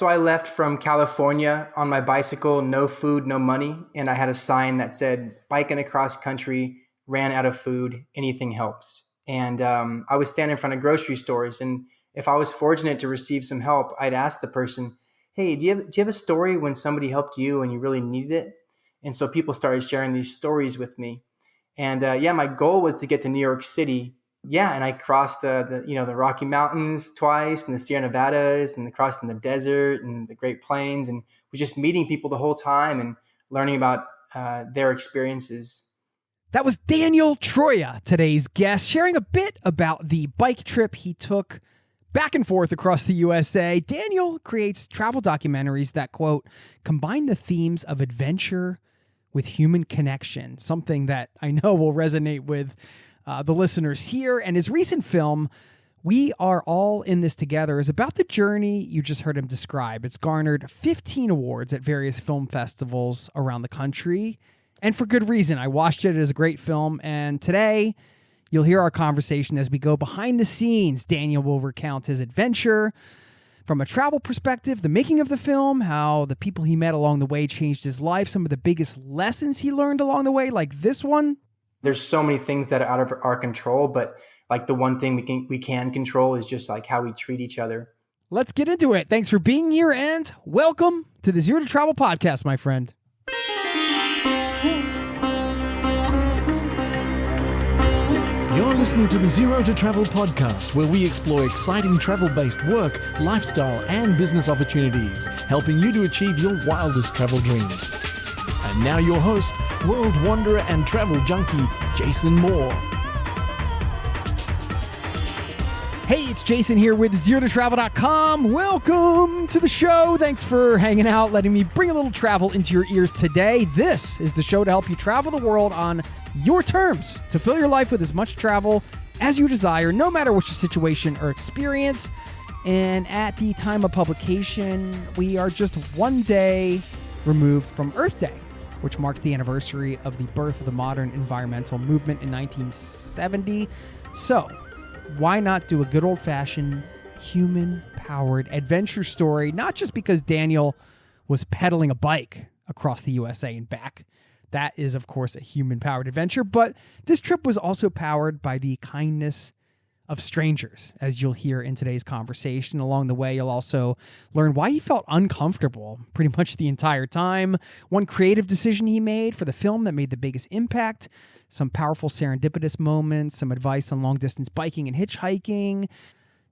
So I left from California on my bicycle, no food, no money. And I had a sign that said, biking across country, ran out of food, anything helps. And I was standing in front of grocery stores. And if I was fortunate to receive some help, I'd ask the person, hey, do you have a story when somebody helped you and you really needed it? And so people started sharing these stories with me. And my goal was to get to New York City. Yeah, and I crossed the Rocky Mountains twice, and the Sierra Nevadas, and crossed in the desert and the Great Plains, and was just meeting people the whole time and learning about their experiences. That was Daniel Troia, today's guest, sharing a bit about the bike trip he took back and forth across the USA. Daniel creates travel documentaries that, quote, combine the themes of adventure with human connection, something that I know will resonate with the listeners here. And his recent film, We Are All in This Together, is about the journey you just heard him describe. It's garnered 15 awards at various film festivals around the country, and for good reason. I watched it. It is a great film, and today you'll hear our conversation as we go behind the scenes. Daniel will recount his adventure from a travel perspective, the making of the film, how the people he met along the way changed his life, some of the biggest lessons he learned along the way, like this one. There's so many things that are out of our control, but like the one thing we can control is just like how we treat each other. Let's get into it. Thanks for being here, and welcome to the Zero to Travel podcast, my friend. You're listening to the Zero to Travel podcast, where we explore exciting travel-based work, lifestyle, and business opportunities, helping you to achieve your wildest travel dreams. And now your host, world wanderer and travel junkie, Jason Moore. Hey, it's Jason here with ZeroToTravel.com. Welcome to the show. Thanks for hanging out, letting me bring a little travel into your ears today. This is the show to help you travel the world on your terms, to fill your life with as much travel as you desire, no matter what your situation or experience. And at the time of publication, we are just one day removed from Earth Day, which marks the anniversary of the birth of the modern environmental movement in 1970. So, why not do a good old-fashioned human-powered adventure story, not just because Daniel was pedaling a bike across the USA and back. That is, of course, a human-powered adventure, but this trip was also powered by the kindness of strangers, as you'll hear in today's conversation. Along the way, you'll also learn why he felt uncomfortable pretty much the entire time, one creative decision he made for the film that made the biggest impact, some powerful serendipitous moments, some advice on long-distance biking and hitchhiking,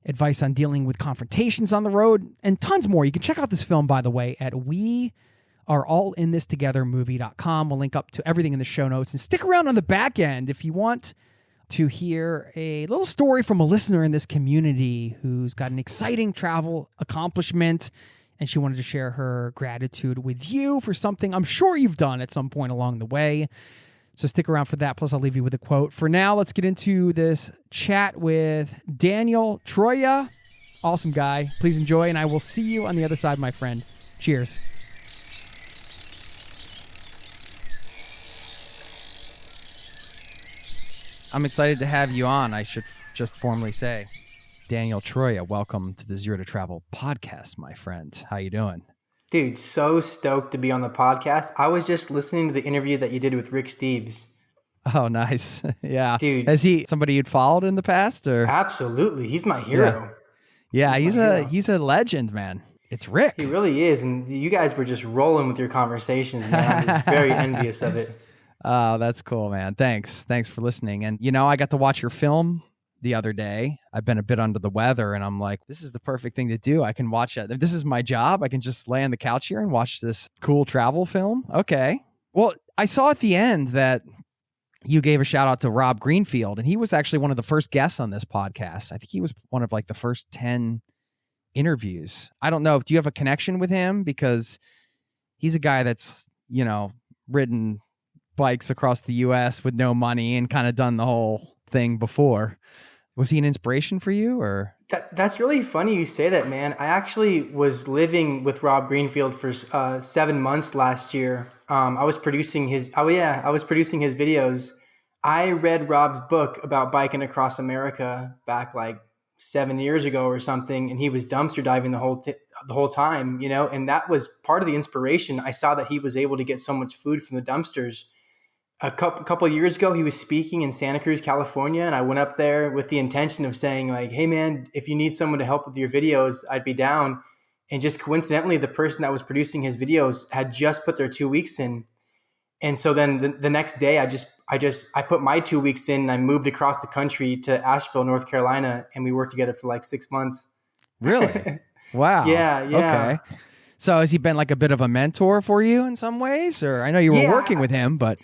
advice on dealing with confrontations on the road, and tons more. You can check out this film, by the way, at weareallinthisttogethermovie.com. We'll link up to everything in the show notes. And stick around on the back end if you want to hear a little story from a listener in this community who's got an exciting travel accomplishment, and she wanted to share her gratitude with you for something I'm sure you've done at some point along the way. So stick around for that. Plus, I'll leave you with a quote. For now, let's get into this chat with Daniel Troia. Awesome guy. Please enjoy, and I will see you on the other side, my friend. Cheers. I'm excited to have you on. I should just formally say, Daniel Troia, welcome to the Zero to Travel podcast, my friend. How you doing? Dude, so stoked to be on the podcast. I was just listening to the interview that you did with Rick Steves. Oh, nice. Yeah. Dude. Is he somebody you'd followed in the past? Or? Absolutely. He's my hero. Yeah, he's a legend, man. It's Rick. He really is. And you guys were just rolling with your conversations, man. I'm just very envious of it. Oh, that's cool, man. Thanks for listening. And, I got to watch your film the other day. I've been a bit under the weather, and I'm like, this is the perfect thing to do. I can watch it. If this is my job, I can just lay on the couch here and watch this cool travel film. Okay. Well, I saw at the end that you gave a shout out to Rob Greenfield, and he was actually one of the first guests on this podcast. I think he was one of like the first 10 interviews. I don't know. Do you have a connection with him? Because he's a guy that's, ridden bikes across the US with no money and kind of done the whole thing before. Was he an inspiration for you, or? That's really funny you say that, man. I actually was living with Rob Greenfield for 7 months last year. I was producing his videos. I read Rob's book about biking across America back like 7 years ago or something, and he was dumpster diving the the whole time, and that was part of the inspiration. I saw that he was able to get so much food from the dumpsters. A couple of years ago, he was speaking in Santa Cruz, California, and I went up there with the intention of saying like, "Hey man, if you need someone to help with your videos, I'd be down." And just coincidentally, the person that was producing his videos had just put their 2 weeks in. And so then the next day I put my 2 weeks in and I moved across the country to Asheville, North Carolina, and we worked together for like 6 months. Really? Wow. Yeah. Okay. So has he been like a bit of a mentor for you in some ways? Or I know you were working with him, but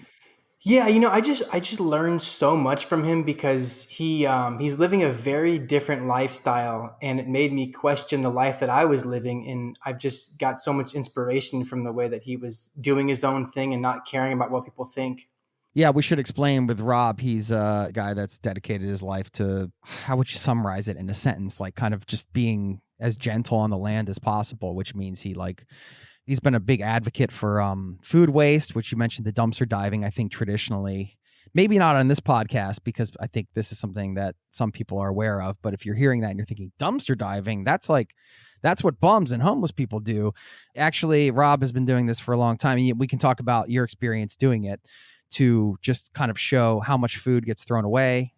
yeah, I just learned so much from him because he's living a very different lifestyle, and it made me question the life that I was living. And I've just got so much inspiration from the way that he was doing his own thing and not caring about what people think. yeah, we should explain with Rob, he's a guy that's dedicated his life to, how would you summarize it in a sentence? Like kind of just being as gentle on the land as possible, which means he's been a big advocate for food waste, which you mentioned, the dumpster diving. I think traditionally, maybe not on this podcast, because I think this is something that some people are aware of. But if you're hearing that and you're thinking dumpster diving, that's what bums and homeless people do. Actually, Rob has been doing this for a long time. And we can talk about your experience doing it to just kind of show how much food gets thrown away,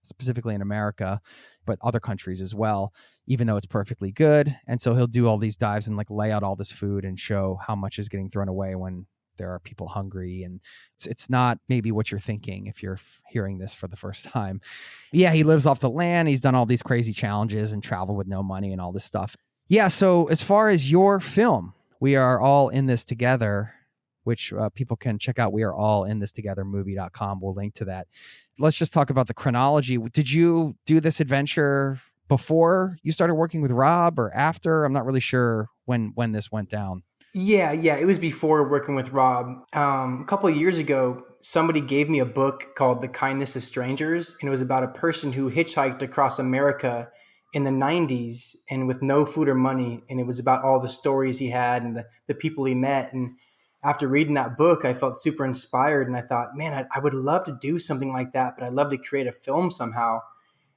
specifically in America, but other countries as well, even though it's perfectly good. And so he'll do all these dives and like lay out all this food and show how much is getting thrown away when there are people hungry. And it's not maybe what you're thinking if you're hearing this for the first time. Yeah, he lives off the land. He's done all these crazy challenges and travel with no money and all this stuff. Yeah, so as far as your film, We Are All in This Together, which people can check out, weareallinthistogethermovie.com. We'll link to that. Let's just talk about the chronology. Did you do this adventure before you started working with Rob or after? I'm not really sure when this went down. Yeah. It was before working with Rob. A couple of years ago, somebody gave me a book called The Kindness of Strangers, and it was about a person who hitchhiked across America in the 90s and with no food or money. And it was about all the stories he had and the people he met. And after reading that book, I felt super inspired, and I thought, man, I would love to do something like that, but I'd love to create a film somehow.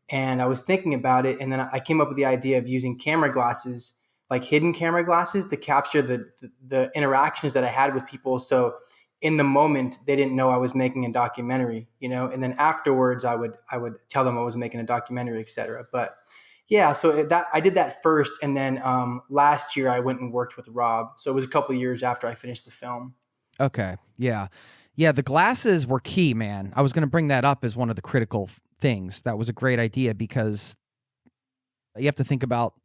And I was thinking about it, and then I came up with the idea of using camera glasses, like hidden camera glasses, to capture the interactions that I had with people. So in the moment, they didn't know I was making a documentary, and then afterwards I would tell them I was making a documentary, etc. But yeah, so I did that first, and then last year I went and worked with Rob. So it was a couple of years after I finished the film. Okay, yeah. The glasses were key, man. I was going to bring that up as one of the critical things. That was a great idea because you have to think about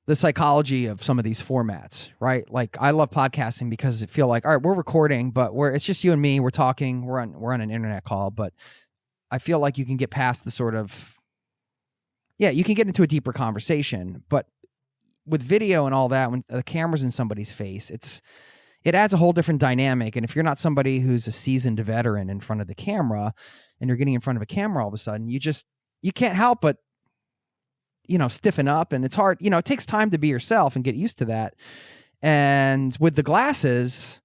the psychology of some of these formats, right? Like I love podcasting because it feel like, all right, we're recording, but it's just you and me. We're talking. We're on an internet call, but I feel like you can get past the sort of. Yeah, you can get into a deeper conversation, but with video and all that, when the camera's in somebody's face, it adds a whole different dynamic. And if you're not somebody who's a seasoned veteran in front of the camera and you're getting in front of a camera all of a sudden, you can't help but, stiffen up, and it's hard. It takes time to be yourself and get used to that. And with the glasses,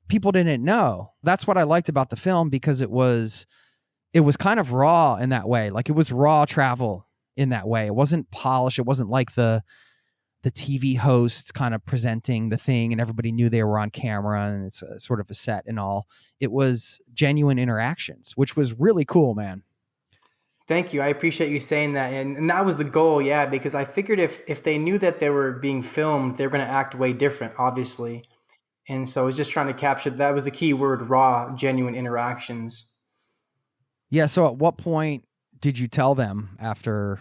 people didn't know. That's what I liked about the film, because it was kind of raw in that way. Like it was raw travel in that way. It wasn't polished. It wasn't like the TV hosts kind of presenting the thing and everybody knew they were on camera and it's a, sort of a set and all. It was genuine interactions, which was really cool, man. Thank you. I appreciate you saying that. And that was the goal. Yeah. Because I figured if they knew that they were being filmed, they're going to act way different, obviously. And so I was just trying to capture, that was the key word, raw, genuine interactions. Yeah. So at what point did you tell them after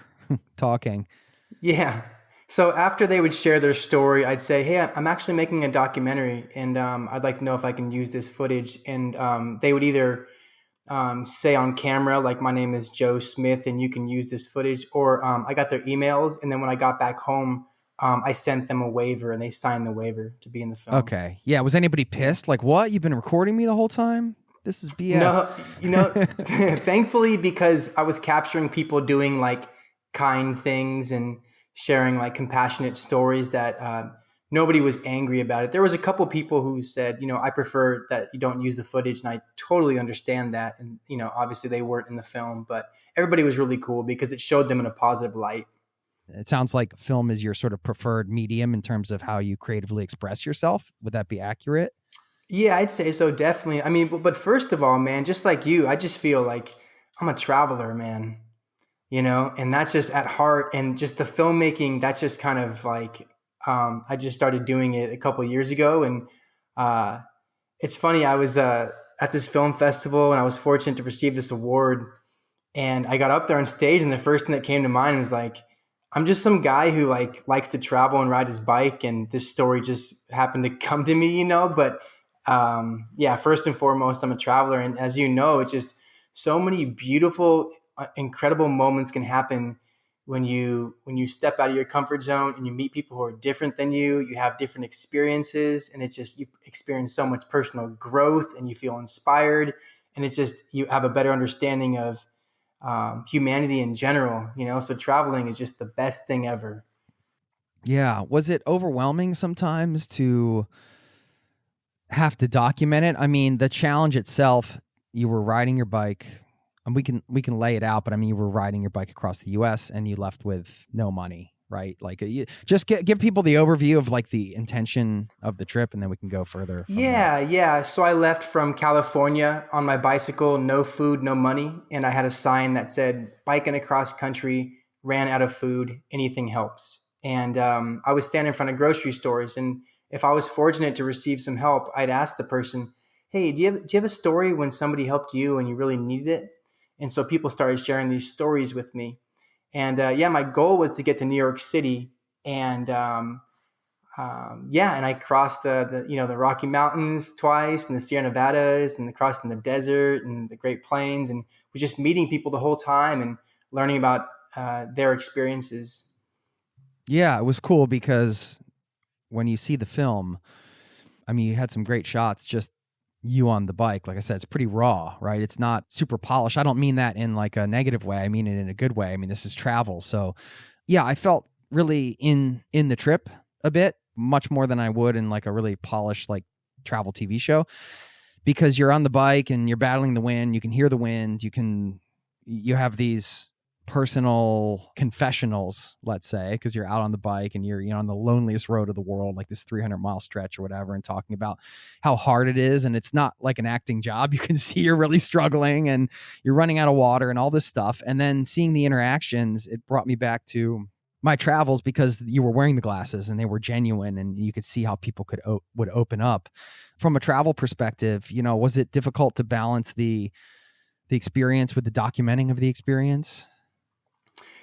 talking? Yeah. So after they would share their story, I'd say, hey, I'm actually making a documentary, and I'd like to know if I can use this footage. And they would either say on camera, like, my name is Joe Smith and you can use this footage, or I got their emails. And then when I got back home, I sent them a waiver and they signed the waiver to be in the film. Okay. Yeah. Was anybody pissed? Like, what? You've been recording me the whole time? This is BS. No, thankfully, because I was capturing people doing like kind things and sharing like compassionate stories, that nobody was angry about it. There was a couple people who said, I prefer that you don't use the footage. And I totally understand that. And, obviously they weren't in the film, but everybody was really cool because it showed them in a positive light. It sounds like film is your sort of preferred medium in terms of how you creatively express yourself. Would that be accurate? Yeah, I'd say so, definitely. I mean, but first of all, man, just like you, I just feel like I'm a traveler, man, and that's just at heart. And just the filmmaking, that's just kind of like, I just started doing it a couple of years ago. And uh, it's funny, I was at this film festival and I was fortunate to receive this award. And I got up there on stage, and the first thing that came to mind was like, I'm just some guy who like likes to travel and ride his bike, and this story just happened to come to me. But yeah, first and foremost, I'm a traveler, and as you know, it's just so many beautiful, incredible moments can happen when you step out of your comfort zone and you meet people who are different than you. You have different experiences, and it's just you experience so much personal growth, and you feel inspired, and it's just you have a better understanding of humanity in general. So traveling is just the best thing ever. Yeah. Was it overwhelming sometimes to have to document it? I mean, the challenge itself, you were riding your bike, and we can lay it out, but I mean, you were riding your bike across the US and you left with no money, right? Like just give people the overview of like the intention of the trip, and then we can go further from there. Yeah. So I left from California on my bicycle, no food, no money. And I had a sign that said, biking across country, ran out of food, anything helps. And I was standing in front of grocery stores. And if I was fortunate to receive some help, I'd ask the person, hey, do you have a story when somebody helped you and you really needed it? And so people started sharing these stories with me. And yeah, my goal was to get to New York City. And yeah, and I crossed the Rocky Mountains twice, and the Sierra Nevadas, and crossing the desert and the Great Plains, and was just meeting people the whole time and learning about their experiences. Yeah, it was cool because when you see the film, I mean, you had some great shots, just you on the bike. Like I said, it's pretty raw, right? It's not super polished. I don't mean that in like a negative way. I mean it in a good way. I mean, this is travel. So yeah, I felt really in the trip a bit, much more than I would in like a really polished like travel TV show, because you're on the bike and you're battling the wind. You can hear the wind. You have these personal confessionals, let's say, because you're out on the bike and you're on the loneliest road of the world, like this 300-mile stretch or whatever, and talking about how hard it is. And it's not like an acting job. You can see you're really struggling and you're running out of water and all this stuff. And then seeing the interactions, it brought me back to my travels, because you were wearing the glasses and they were genuine, and you could see how people would open up. From a travel perspective, was it difficult to balance the experience with the documenting of the experience?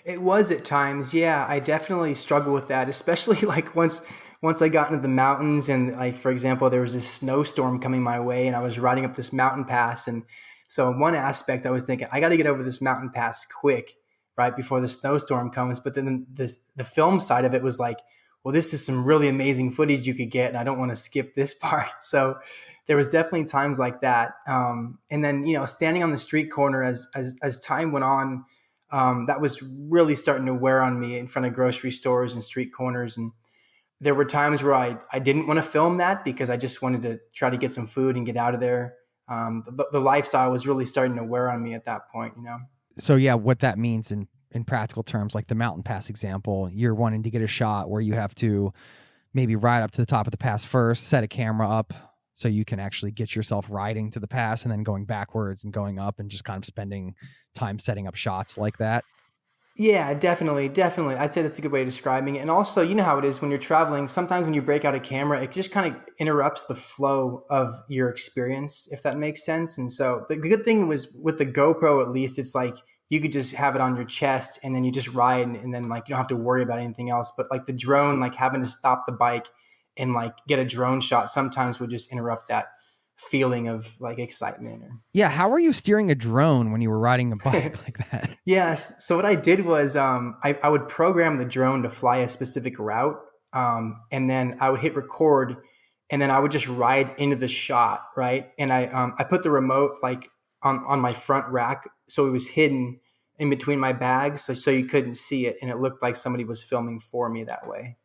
It was at times. Yeah, I definitely struggle with that, especially like once I got into the mountains, and like, for example, there was this snowstorm coming my way and I was riding up this mountain pass. And so in one aspect I was thinking, I got to get over this mountain pass quick, right before the snowstorm comes. But then the film side of it was like, well, this is some really amazing footage you could get, and I don't want to skip this part. So there was definitely times like that. And then, standing on the street corner as time went on, that was really starting to wear on me in front of grocery stores and street corners. And there were times where I didn't want to film that because I just wanted to try to get some food and get out of there. The lifestyle was really starting to wear on me at that point, So yeah, what that means in practical terms, like the mountain pass example, you're wanting to get a shot where you have to maybe ride up to the top of the pass first, set a camera up so you can actually get yourself riding to the pass, and then going backwards and going up and just kind of spending time setting up shots like that. Yeah, definitely. I'd say that's a good way of describing it. And also, you know how it is when you're traveling, sometimes when you break out a camera, it just kind of interrupts the flow of your experience, if that makes sense. And so the good thing was with the GoPro, at least, it's like you could just have it on your chest and then you just ride, and then like you don't have to worry about anything else. But like the drone, like having to stop the bike and like get a drone shot sometimes would just interrupt that feeling of like excitement. Yeah. How were you steering a drone when you were riding a bike like that? Yes. So what I did was I would program the drone to fly a specific route, and then I would hit record, and then I would just ride into the shot, right? And I put the remote like on my front rack, so it was hidden in between my bags, so you couldn't see it, and it looked like somebody was filming for me that way.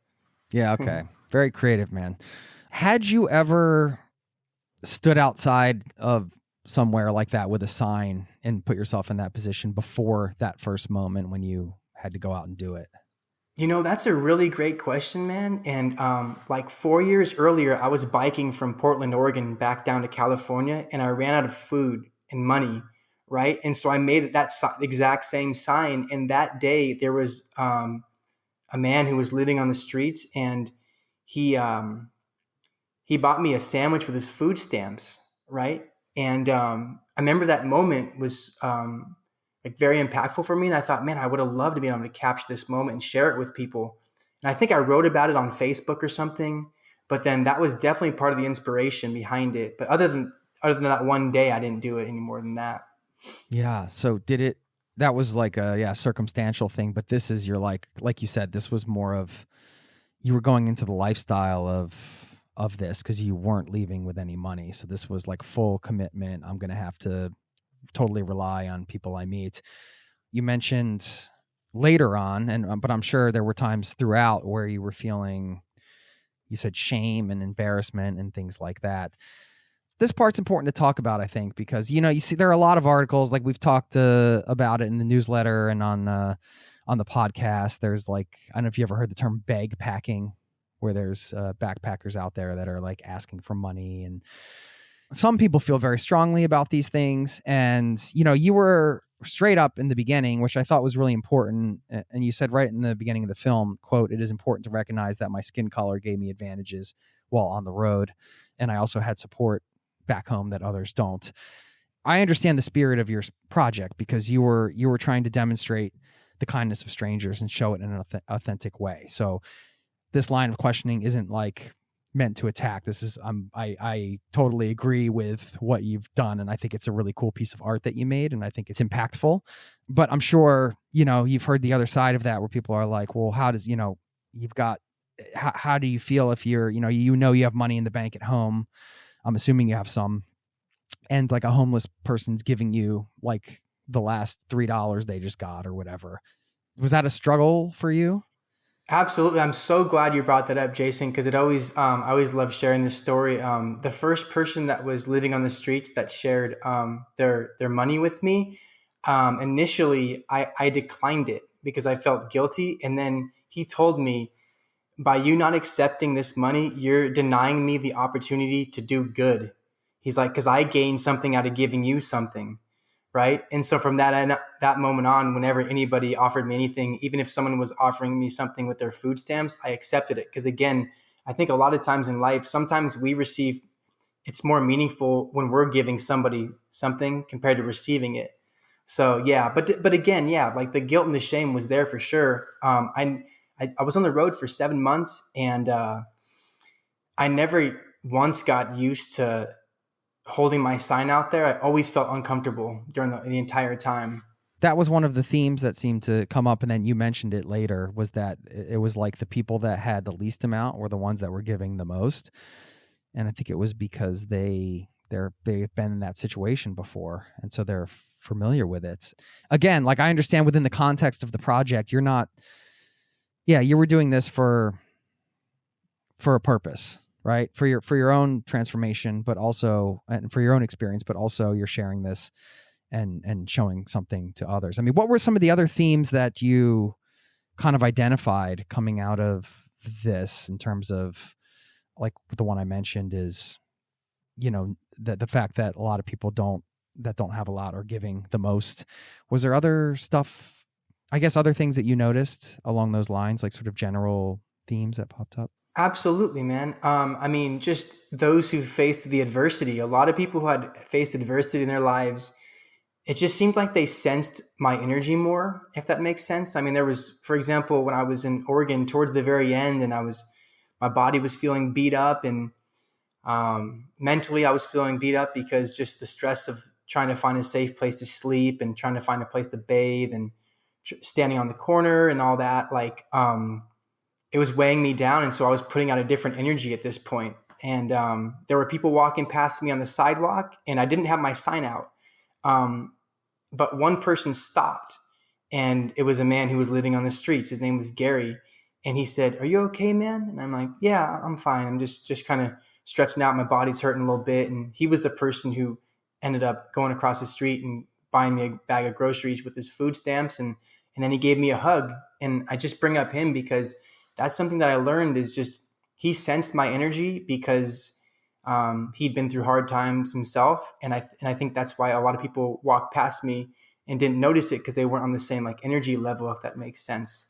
Yeah. Okay. Very creative, man. Had you ever stood outside of somewhere like that with a sign and put yourself in that position before that first moment when you had to go out and do it? That's a really great question, man. And like 4 years earlier, I was biking from Portland, Oregon, back down to California, and I ran out of food and money, right? And so I made that exact same sign. And that day, there was a man who was living on the streets, and he he bought me a sandwich with his food stamps, right? And I remember that moment was like very impactful for me. And I thought, man, I would have loved to be able to capture this moment and share it with people. And I think I wrote about it on Facebook or something. But then that was definitely part of the inspiration behind it. But other than that one day, I didn't do it any more than that. Yeah. So that was like a circumstantial thing, but this is your like you said, this was more of, you were going into the lifestyle of this because you weren't leaving with any money. So this was like full commitment. I'm going to have to totally rely on people I meet. You mentioned later on, but I'm sure there were times throughout where you were feeling, you said shame and embarrassment and things like that. This part's important to talk about, I think, because, you see there are a lot of articles, like we've talked about it in the newsletter and on the podcast. There's like, I don't know if you ever heard the term bag packing, where there's backpackers out there that are like asking for money. And some people feel very strongly about these things. And, you were straight up in the beginning, which I thought was really important. And you said right in the beginning of the film, quote, "It is important to recognize that my skin color gave me advantages while on the road. And I also had support back home that others don't." I understand the spirit of your project because you were trying to demonstrate the kindness of strangers and show it in an authentic way. So this line of questioning isn't like meant to attack. This is, I totally agree with what you've done. And I think it's a really cool piece of art that you made. And I think it's impactful, but I'm sure, you've heard the other side of that where people are like, well, how does, you've got, how do you feel if you're, you have money in the bank at home? I'm assuming you have some, and like a homeless person's giving you like the last $3 they just got or whatever. Was that a struggle for you? Absolutely. I'm so glad you brought that up, Jason, because I always love sharing this story. The first person that was living on the streets that shared their money with me, initially I declined it because I felt guilty. And then he told me, by you not accepting this money, you're denying me the opportunity to do good. He's like, because I gained something out of giving you something. Right. And so from that moment on, whenever anybody offered me anything, even if someone was offering me something with their food stamps, I accepted it. Because again, I think a lot of times in life, sometimes it's more meaningful when we're giving somebody something compared to receiving it. So yeah, but again, yeah, like the guilt and the shame was there for sure. I was on the road for 7 months, and I never once got used to holding my sign out there. I always felt uncomfortable during the entire time. That was one of the themes that seemed to come up, and then you mentioned it later, was that it was like the people that had the least amount were the ones that were giving the most. And I think it was because they've been in that situation before, and so they're familiar with it. Again, like I understand within the context of the project, you were doing this for a purpose, right? For your own transformation, but also, and for your own experience, but also you're sharing this and showing something to others. I mean, what were some of the other themes that you kind of identified coming out of this, in terms of, like the one I mentioned is, the fact that a lot of people don't have a lot are giving the most. Was there other stuff, I guess, other things that you noticed along those lines, like sort of general themes that popped up? Absolutely, man. I mean, just those who faced the adversity, a lot of people who had faced adversity in their lives, it just seemed like they sensed my energy more, if that makes sense. I mean, there was, for example, when I was in Oregon towards the very end, and my body was feeling beat up, and mentally I was feeling beat up because just the stress of trying to find a safe place to sleep and trying to find a place to bathe and standing on the corner and all that, like, it was weighing me down. And so I was putting out a different energy at this point. And there were people walking past me on the sidewalk, and I didn't have my sign out. But one person stopped, and it was a man who was living on the streets. His name was Gary. And he said, "Are you okay, man?" And I'm like, "Yeah, I'm fine. I'm just kind of stretching out. My body's hurting a little bit." And he was the person who ended up going across the street and buying me a bag of groceries with his food stamps. And And then he gave me a hug. And I just bring up him because that's something that I learned is just, he sensed my energy because he'd been through hard times himself. And I think that's why a lot of people walked past me and didn't notice it because they weren't on the same like energy level, if that makes sense.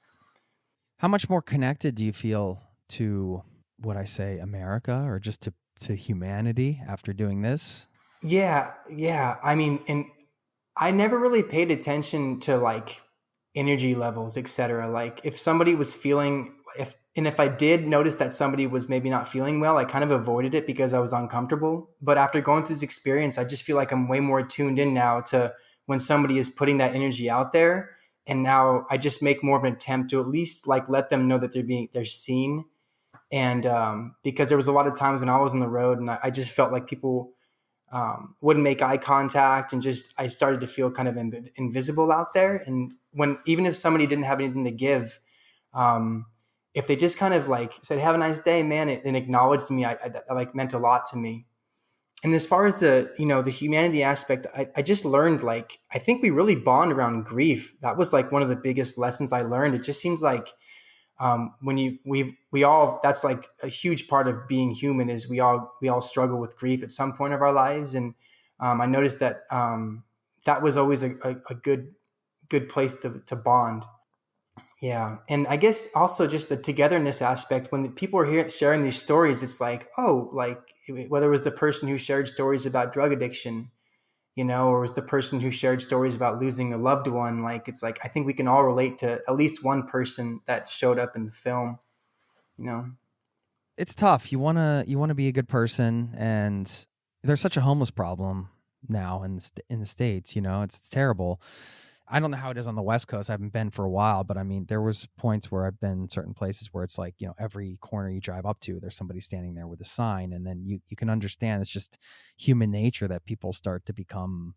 How much more connected do you feel to what I say, America, or just to humanity after doing this? Yeah. I mean, and I never really paid attention to like energy levels, etc. Like if somebody was feeling, if I did notice that somebody was maybe not feeling well, I kind of avoided it because I was uncomfortable. But after going through this experience, I just feel like I'm way more tuned in now to when somebody is putting that energy out there. And now I just make more of an attempt to at least like let them know that they're seen. And because there was a lot of times when I was on the road and I just felt like people wouldn't make eye contact, and just I started to feel kind of invisible out there. And even if somebody didn't have anything to give, if they just kind of like said, "Have a nice day, man," and acknowledged me, I like meant a lot to me. And as far as the humanity aspect, I just learned, like, I think we really bond around grief. That was like one of the biggest lessons I learned. It just seems like we all, that's like a huge part of being human, is we all struggle with grief at some point of our lives. And I noticed that that was always a good place to bond. Yeah. And I guess also just the togetherness aspect, when people are here sharing these stories, it's like, oh, like whether it was the person who shared stories about drug addiction, or it was the person who shared stories about losing a loved one. Like, it's like, I think we can all relate to at least one person that showed up in the film. It's tough. You want to be a good person, and there's such a homeless problem now in the States, it's terrible. I don't know how it is on the West Coast. I haven't been for a while, but I mean, there was points where I've been certain places where it's like, every corner you drive up to, there's somebody standing there with a sign. And then you can understand it's just human nature that people start to become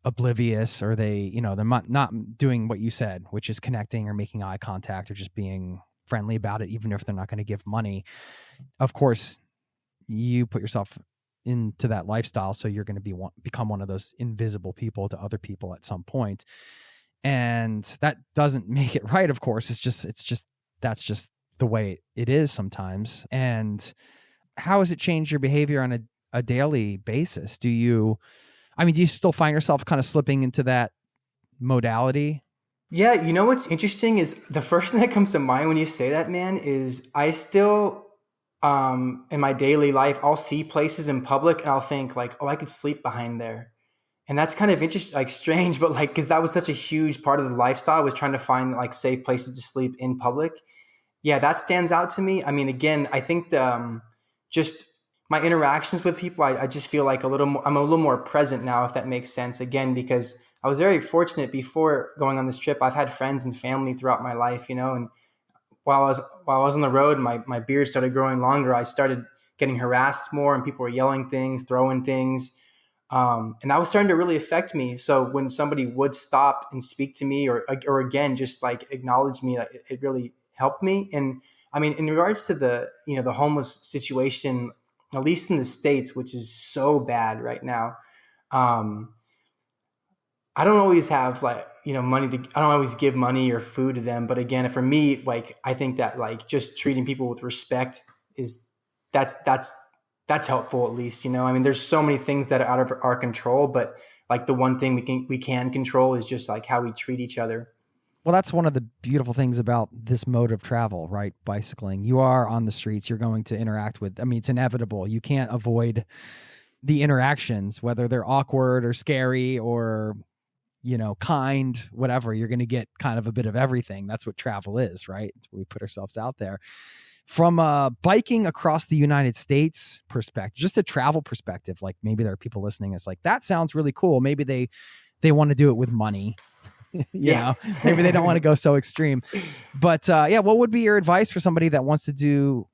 oblivious, or they're not doing what you said, which is connecting or making eye contact or just being friendly about it, even if they're not going to give money. Of course, you put yourself into that lifestyle, so you're going to become one of those invisible people to other people at some point, and that doesn't make it right. Of course, it's just that's just the way it is sometimes. And how has it changed your behavior on a daily basis? Do you still find yourself kind of slipping into that modality? Yeah, what's interesting is the first thing that comes to mind when you say that, man, is I still in my daily life, I'll see places in public and I'll think like, oh, I could sleep behind there. And that's kind of interesting, like strange, but like, cause that was such a huge part of the lifestyle, was trying to find like safe places to sleep in public. Yeah, that stands out to me. I mean, again, I think just my interactions with people, I just feel like I'm a little more present now, if that makes sense. Again, because I was very fortunate before going on this trip. I've had friends and family throughout my life, and while I was on the road, my beard started growing longer. I started getting harassed more, and people were yelling things, throwing things. And that was starting to really affect me. So when somebody would stop and speak to me, or again, just like acknowledge me, it really helped me. And I mean, in regards to the homeless situation, at least in the States, which is so bad right now, I don't always have money I don't always give money or food to them. But again, for me, like, I think that like just treating people with respect that's helpful, at least. I mean, there's so many things that are out of our control, but like the one thing we can control is just like how we treat each other. Well, that's one of the beautiful things about this mode of travel, right? Bicycling. You are on the streets. You're going to interact with, it's inevitable. You can't avoid the interactions, whether they're awkward or scary or, kind, whatever. You're going to get kind of a bit of everything. That's what travel is, right? We put ourselves out there. From a biking across the United States perspective, just a travel perspective, like maybe there are people listening. It's like, that sounds really cool. Maybe they want to do it with money. Maybe they don't want to go so extreme. But what would be your advice for somebody that wants to do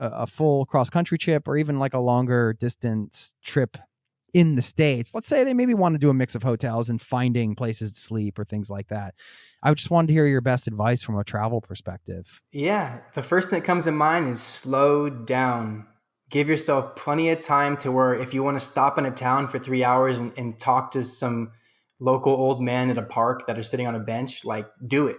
a full cross-country trip, or even like a longer distance trip in the States? Let's say they maybe want to do a mix of hotels and finding places to sleep or things like that. I just wanted to hear your best advice from a travel perspective. Yeah. The first thing that comes to mind is slow down. Give yourself plenty of time to where if you want to stop in a town for 3 hours and talk to some local old men at a park that are sitting on a bench, like do it.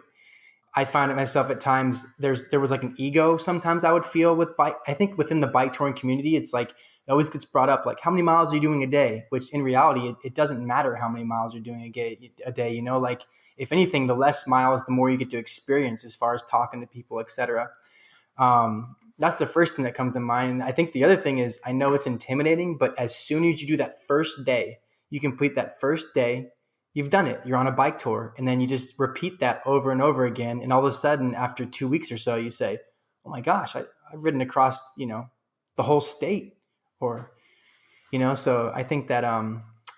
I find it myself at times, there was like an ego sometimes I would feel with bike. I think within the bike touring community, it's like, it always gets brought up, like, how many miles are you doing a day? Which in reality, it doesn't matter how many miles you're doing a day, you know, like if anything, the less miles, the more you get to experience as far as talking to people, etc. That's the first thing that comes to mind. And I think the other thing is, I know it's intimidating, but as soon as you do that first day, you complete that first day, you've done it. You're on a bike tour. And then you just repeat that over and over again. And all of a sudden, after 2 weeks or so, you say, oh my gosh, I've ridden across, you know, the whole state. Or, you know, so I think that,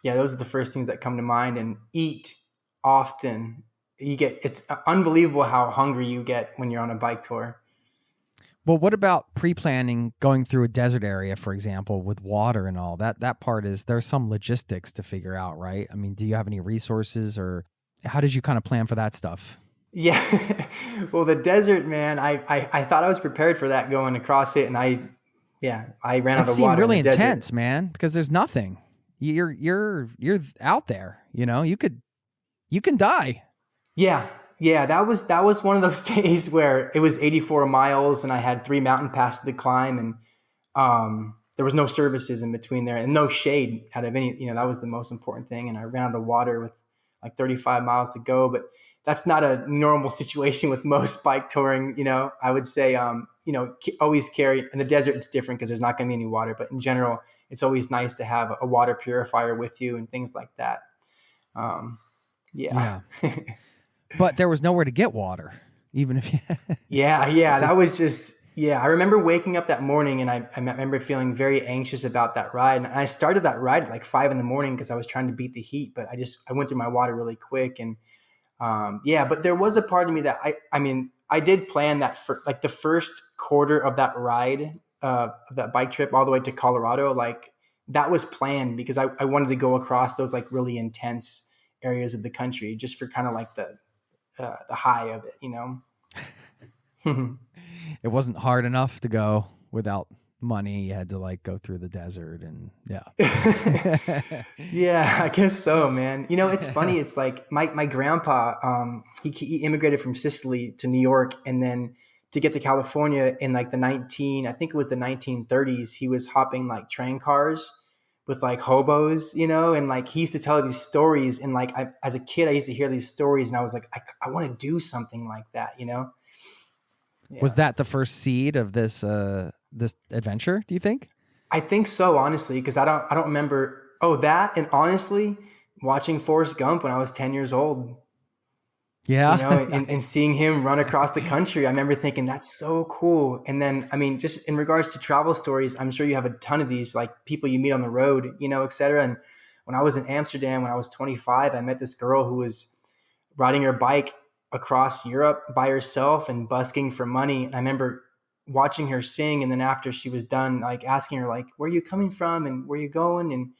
those are the first things that come to mind. And eat often. It's unbelievable how hungry you get when you're on a bike tour. Well, what about pre-planning going through a desert area, for example, with water and all that? That part is, there's some logistics to figure out, right? I mean, do you have any resources, or how did you kind of plan for that stuff? Yeah. Well, the desert, man, I thought I was prepared for that going across it. And I ran out of water. It seemed really in the intense, desert. man, because there's nothing. You're out there, you know, you can die. Yeah. Yeah. That was one of those days where it was 84 miles and I had 3 mountain passes to climb, and there was no services in between there and no shade out of any, you know, that was the most important thing. And I ran out of water with like 35 miles to go, but that's not a normal situation with most bike touring. You know, I would say, always carry, in the desert, it's different because there's not going to be any water, but in general, it's always nice to have a water purifier with you and things like that. Yeah. But there was nowhere to get water, even if you... Yeah. That was just, I remember waking up that morning and I remember feeling very anxious about that ride. And I started that ride at like 5 a.m. because I was trying to beat the heat, but I went through my water really quick. And but there was a part of me that I did plan that for like the first quarter of that ride, of that bike trip all the way to Colorado. Like that was planned because I wanted to go across those like really intense areas of the country just for kind of like the high of it, you know? It wasn't hard enough to go without money. You had to like go through the desert and Yeah, I guess so, man. You know, it's funny. It's like my grandpa, he immigrated from Sicily to New York, and then to get to California in like the 1930s, he was hopping like train cars with like hobos, you know, and like he used to tell these stories. And like as a kid, I used to hear these stories, and I was like, I want to do something like that, you know? Yeah. Was that the first seed of this adventure, do you think? I think so, honestly, because I don't remember. Oh, that, and honestly, watching Forrest Gump when I was 10 years old. Yeah. You know, and seeing him run across the country, I remember thinking that's so cool. And then, I mean, just in regards to travel stories, I'm sure you have a ton of these, like people you meet on the road, you know, et cetera. And when I was in Amsterdam, when I was 25, I met this girl who was riding her bike across Europe by herself and busking for money. And I remember watching her sing. And then after she was done, like asking her, like, where are you coming from? And where are you going? And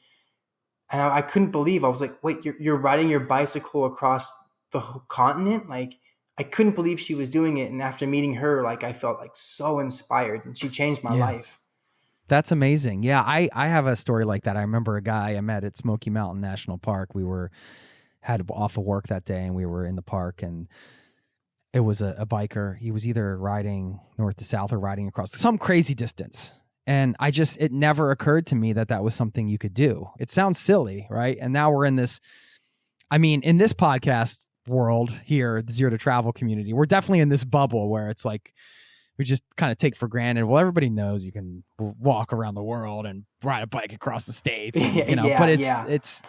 I couldn't believe, I was like, wait, you're riding your bicycle across the whole continent? Like, I couldn't believe she was doing it. And after meeting her, like, I felt like so inspired, and she changed my life. That's amazing. Yeah. I have a story like that. I remember a guy I met at Smoky Mountain National Park. We had off of work that day, and we were in the park, and it was a biker. He was either riding north to south or riding across some crazy distance. And it never occurred to me that was something you could do. It sounds silly, right? And now we're in this podcast world here, the Zero to Travel community, we're definitely in this bubble where it's like, we just kind of take for granted, well, everybody knows you can walk around the world and ride a bike across the states, you know, but it's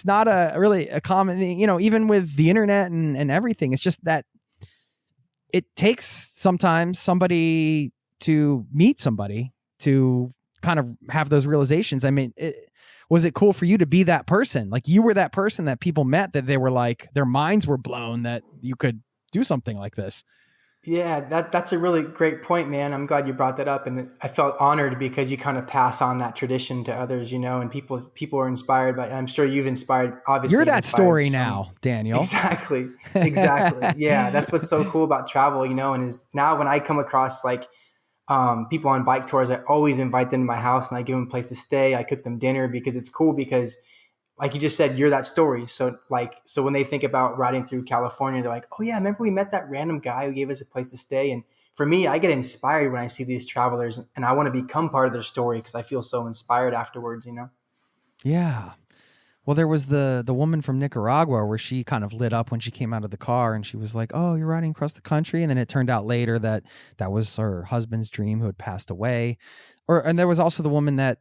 not a common thing, you know, even with the internet and everything. It's just that it takes sometimes somebody to meet somebody to kind of have those realizations. I mean, was it cool for you to be that person? Like you were that person that people met, that they were like, their minds were blown that you could do something like this. Yeah, that's a really great point, man. I'm glad you brought that up. And I felt honored because you kind of pass on that tradition to others, you know, and people are inspired by, I'm sure you've inspired, obviously. You're that story now, Daniel. Exactly. Yeah. That's what's so cool about travel, you know, and is now when I come across like people on bike tours, I always invite them to my house and I give them a place to stay. I cook them dinner because it's cool, because like you just said, you're that story. So when they think about riding through California, they're like, oh yeah, remember we met that random guy who gave us a place to stay. And for me, I get inspired when I see these travelers, and I want to become part of their story because I feel so inspired afterwards, you know? Yeah. Well, there was the woman from Nicaragua where she kind of lit up when she came out of the car, and she was like, oh, you're riding across the country. And then it turned out later that that was her husband's dream who had passed away. And there was also the woman that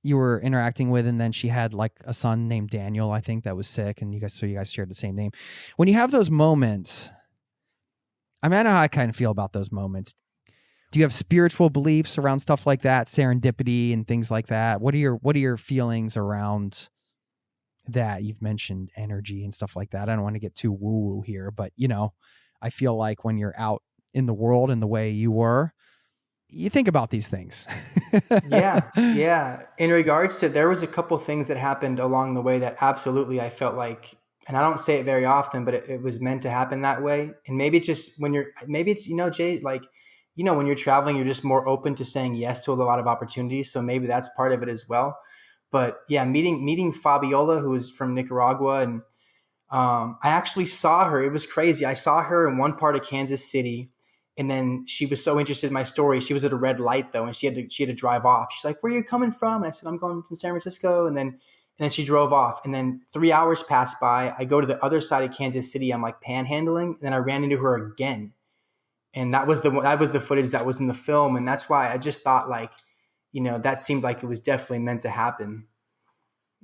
you were interacting with, and then she had like a son named Daniel, I think, that was sick, and you guys shared the same name. When you have those moments, I mean, I know how I kind of feel about those moments. Do you have spiritual beliefs around stuff like that, serendipity and things like that? What are your feelings around that? You've mentioned energy and stuff like that. I don't want to get too woo-woo here, but you know, I feel like when you're out in the world in the way you were, you think about these things. Yeah. In regards to, there was a couple things that happened along the way that absolutely I felt like, and I don't say it very often, but it was meant to happen that way. And maybe it's just maybe it's, you know, Jay, like, you know, when you're traveling, you're just more open to saying yes to a lot of opportunities. So maybe that's part of it as well. But yeah, meeting Fabiola, who is from Nicaragua, and I actually saw her. It was crazy. I saw her in one part of Kansas City. And then she was so interested in my story. She was at a red light though, and she had to drive off. She's like, "Where are you coming from?" And I said, "I'm going from San Francisco." And then she drove off. And then 3 hours passed by. I go to the other side of Kansas City. I'm like panhandling, and then I ran into her again. And that was the footage that was in the film. And that's why I just thought, like, you know, that seemed like it was definitely meant to happen.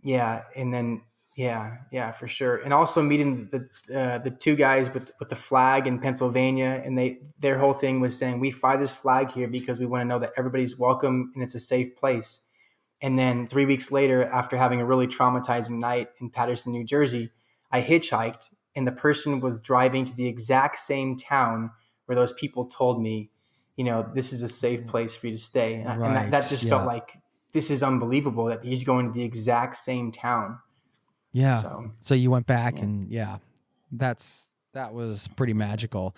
Yeah. And then yeah, for sure. And also meeting the two guys with the flag in Pennsylvania, and their whole thing was saying, we fly this flag here because we want to know that everybody's welcome and it's a safe place. And then 3 weeks later, after having a really traumatizing night in Paterson, New Jersey, I hitchhiked, and the person was driving to the exact same town where those people told me, you know, this is a safe place for you to stay. And that just felt like, this is unbelievable that he's going to the exact same town. Yeah. So you went back and that was pretty magical.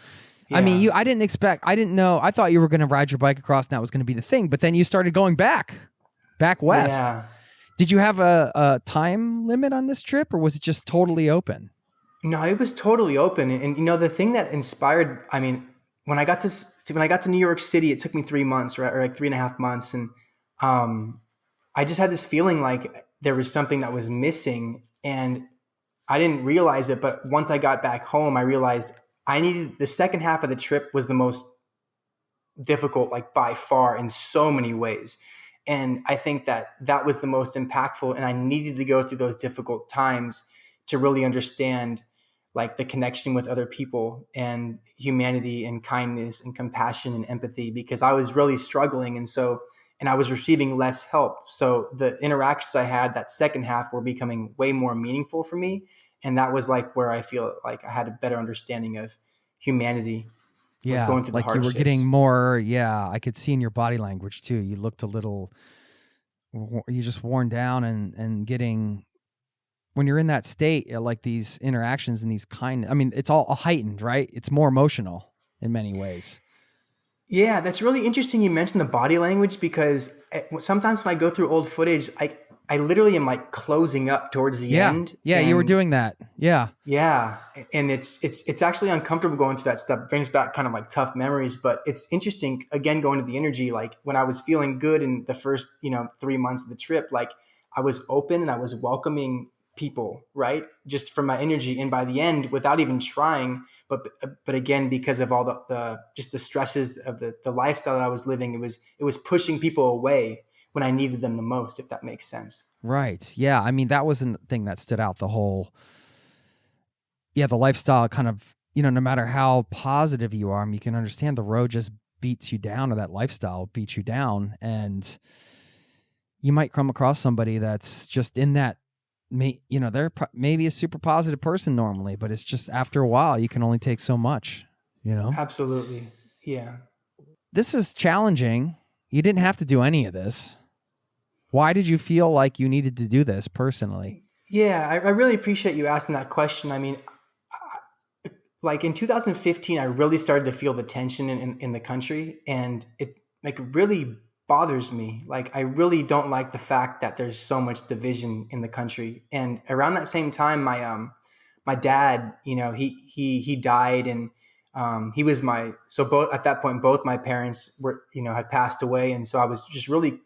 Yeah. I mean, I didn't know. I thought you were going to ride your bike across and that was going to be the thing, but then you started going back west. Yeah. Did you have a time limit on this trip, or was it just totally open? No, it was totally open. And you know, the thing that inspired, I mean, when I got to New York City, it took me 3 months, right? Or like 3.5 months. And I just had this feeling like there was something that was missing, and I didn't realize it. But once I got back home, I realized the second half of the trip was the most difficult, like by far, in so many ways. And I think that was the most impactful, and I needed to go through those difficult times to really understand like the connection with other people and humanity and kindness and compassion and empathy, because I was really struggling. And I was receiving less help. So the interactions I had that second half were becoming way more meaningful for me. And that was like where I feel like I had a better understanding of humanity. Yeah, going through like the hardships. You were getting more, I could see in your body language too. You looked a little, you just worn down and getting, when you're in that state, like these interactions and these I mean, it's all heightened, right? It's more emotional in many ways. Yeah, that's really interesting. You mentioned the body language, because sometimes when I go through old footage, I literally am like closing up towards the end. Yeah, you were doing that. Yeah. Yeah. And it's actually uncomfortable going through that stuff. It brings back kind of like tough memories, but it's interesting, again, going to the energy. Like when I was feeling good in the first, 3 months of the trip, like I was open and I was welcoming people, right? Just from my energy. And by the end, without even trying, but again, because of all the just the stresses of the lifestyle that I was living, it was pushing people away when I needed them the most, if that makes sense. Right. Yeah. I mean, that was the thing that stood out, the lifestyle kind of, no matter how positive you are, I mean, you can understand the road just beats you down, or that lifestyle beats you down. And you might come across somebody that's just in that, they're maybe a super positive person normally, but it's just after a while, you can only take so much, Absolutely. Yeah. This is challenging. You didn't have to do any of this. Why did you feel like you needed to do this personally? Yeah, I really appreciate you asking that question. I mean, like in 2015, I really started to feel the tension in the country, and it like really bothers me. Like, I really don't like the fact that there's so much division in the country. And around that same time, my dad, he died, and he was so both at that point, both my parents were, had passed away. And so I was just really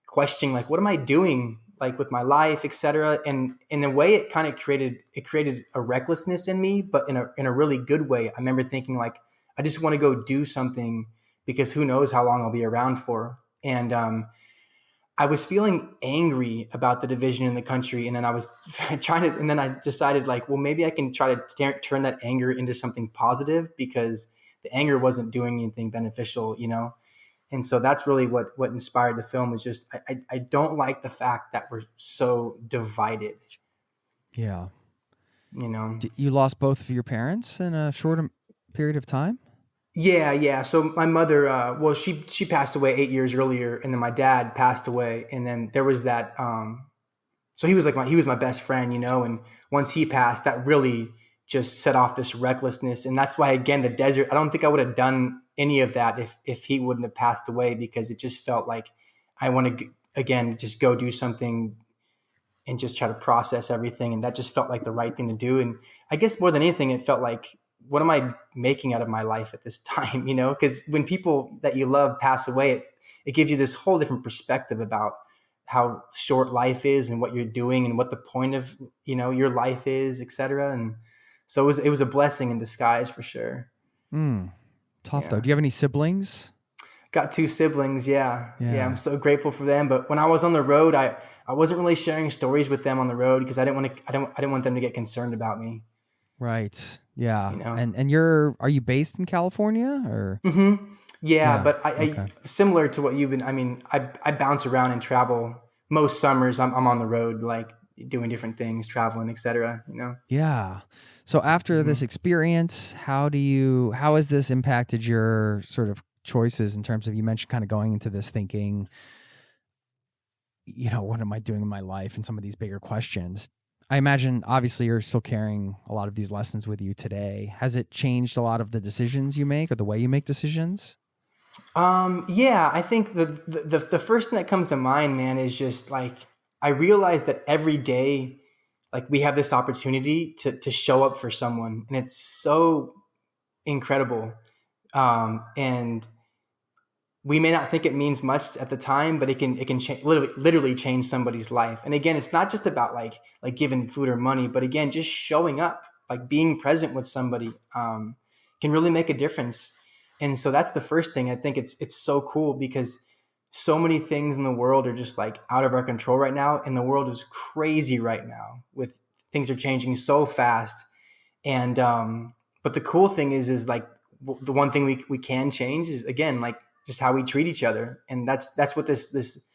questioning, like, what am I doing, like, with my life, et cetera. And in a way, it kind of created a recklessness in me, but in a really good way. I remember thinking, like, I just want to go do something, because who knows how long I'll be around for. And I was feeling angry about the division in the country. And then I was and then I decided, like, well, maybe I can try to turn that anger into something positive, because the anger wasn't doing anything beneficial, And so that's really what inspired the film, was just, I don't like the fact that we're so divided. Yeah. You lost both of your parents in a short period of time? Yeah. So my mother, she passed away 8 years earlier, and then my dad passed away. And then there was that, so he was my best friend, and once he passed, that really just set off this recklessness. And that's why, again, the desert, I don't think I would have done any of that if he wouldn't have passed away, because it just felt like I want to, again, just go do something and just try to process everything. And that just felt like the right thing to do. And I guess more than anything, it felt like, what am I making out of my life at this time? Because when people that you love pass away, it gives you this whole different perspective about how short life is and what you're doing and what the point of, your life is, et cetera. And so it was a blessing in disguise, for sure. Tough though. Do you have any siblings? Got 2 siblings. Yeah. I'm so grateful for them. But when I was on the road, I wasn't really sharing stories with them on the road, because I didn't want them to get concerned about me. Right. Yeah. And are you based in California or? Mm-hmm. Yeah. But I similar to what you've been, I bounce around and travel. Most summers I'm on the road, like doing different things, traveling, et cetera, Yeah. So after this experience, how has this impacted your sort of choices in terms of, you mentioned kind of going into this thinking, what am I doing in my life, and some of these bigger questions? I imagine obviously you're still carrying a lot of these lessons with you today. Has it changed a lot of the decisions you make or the way you make decisions? Yeah, I think the first thing that comes to mind, man, is just like, I realize that every day, like, we have this opportunity to show up for someone, and it's so incredible. And we may not think it means much at the time, but it can literally change somebody's life. And again, it's not just about like giving food or money, but again, just showing up, like being present with somebody, can really make a difference. And so that's the first thing. I think it's so cool, because so many things in the world are just like out of our control right now. And the world is crazy right now, with things are changing so fast. And, but the cool thing is like, the one thing we can change is, again, like, just how we treat each other. And that's what this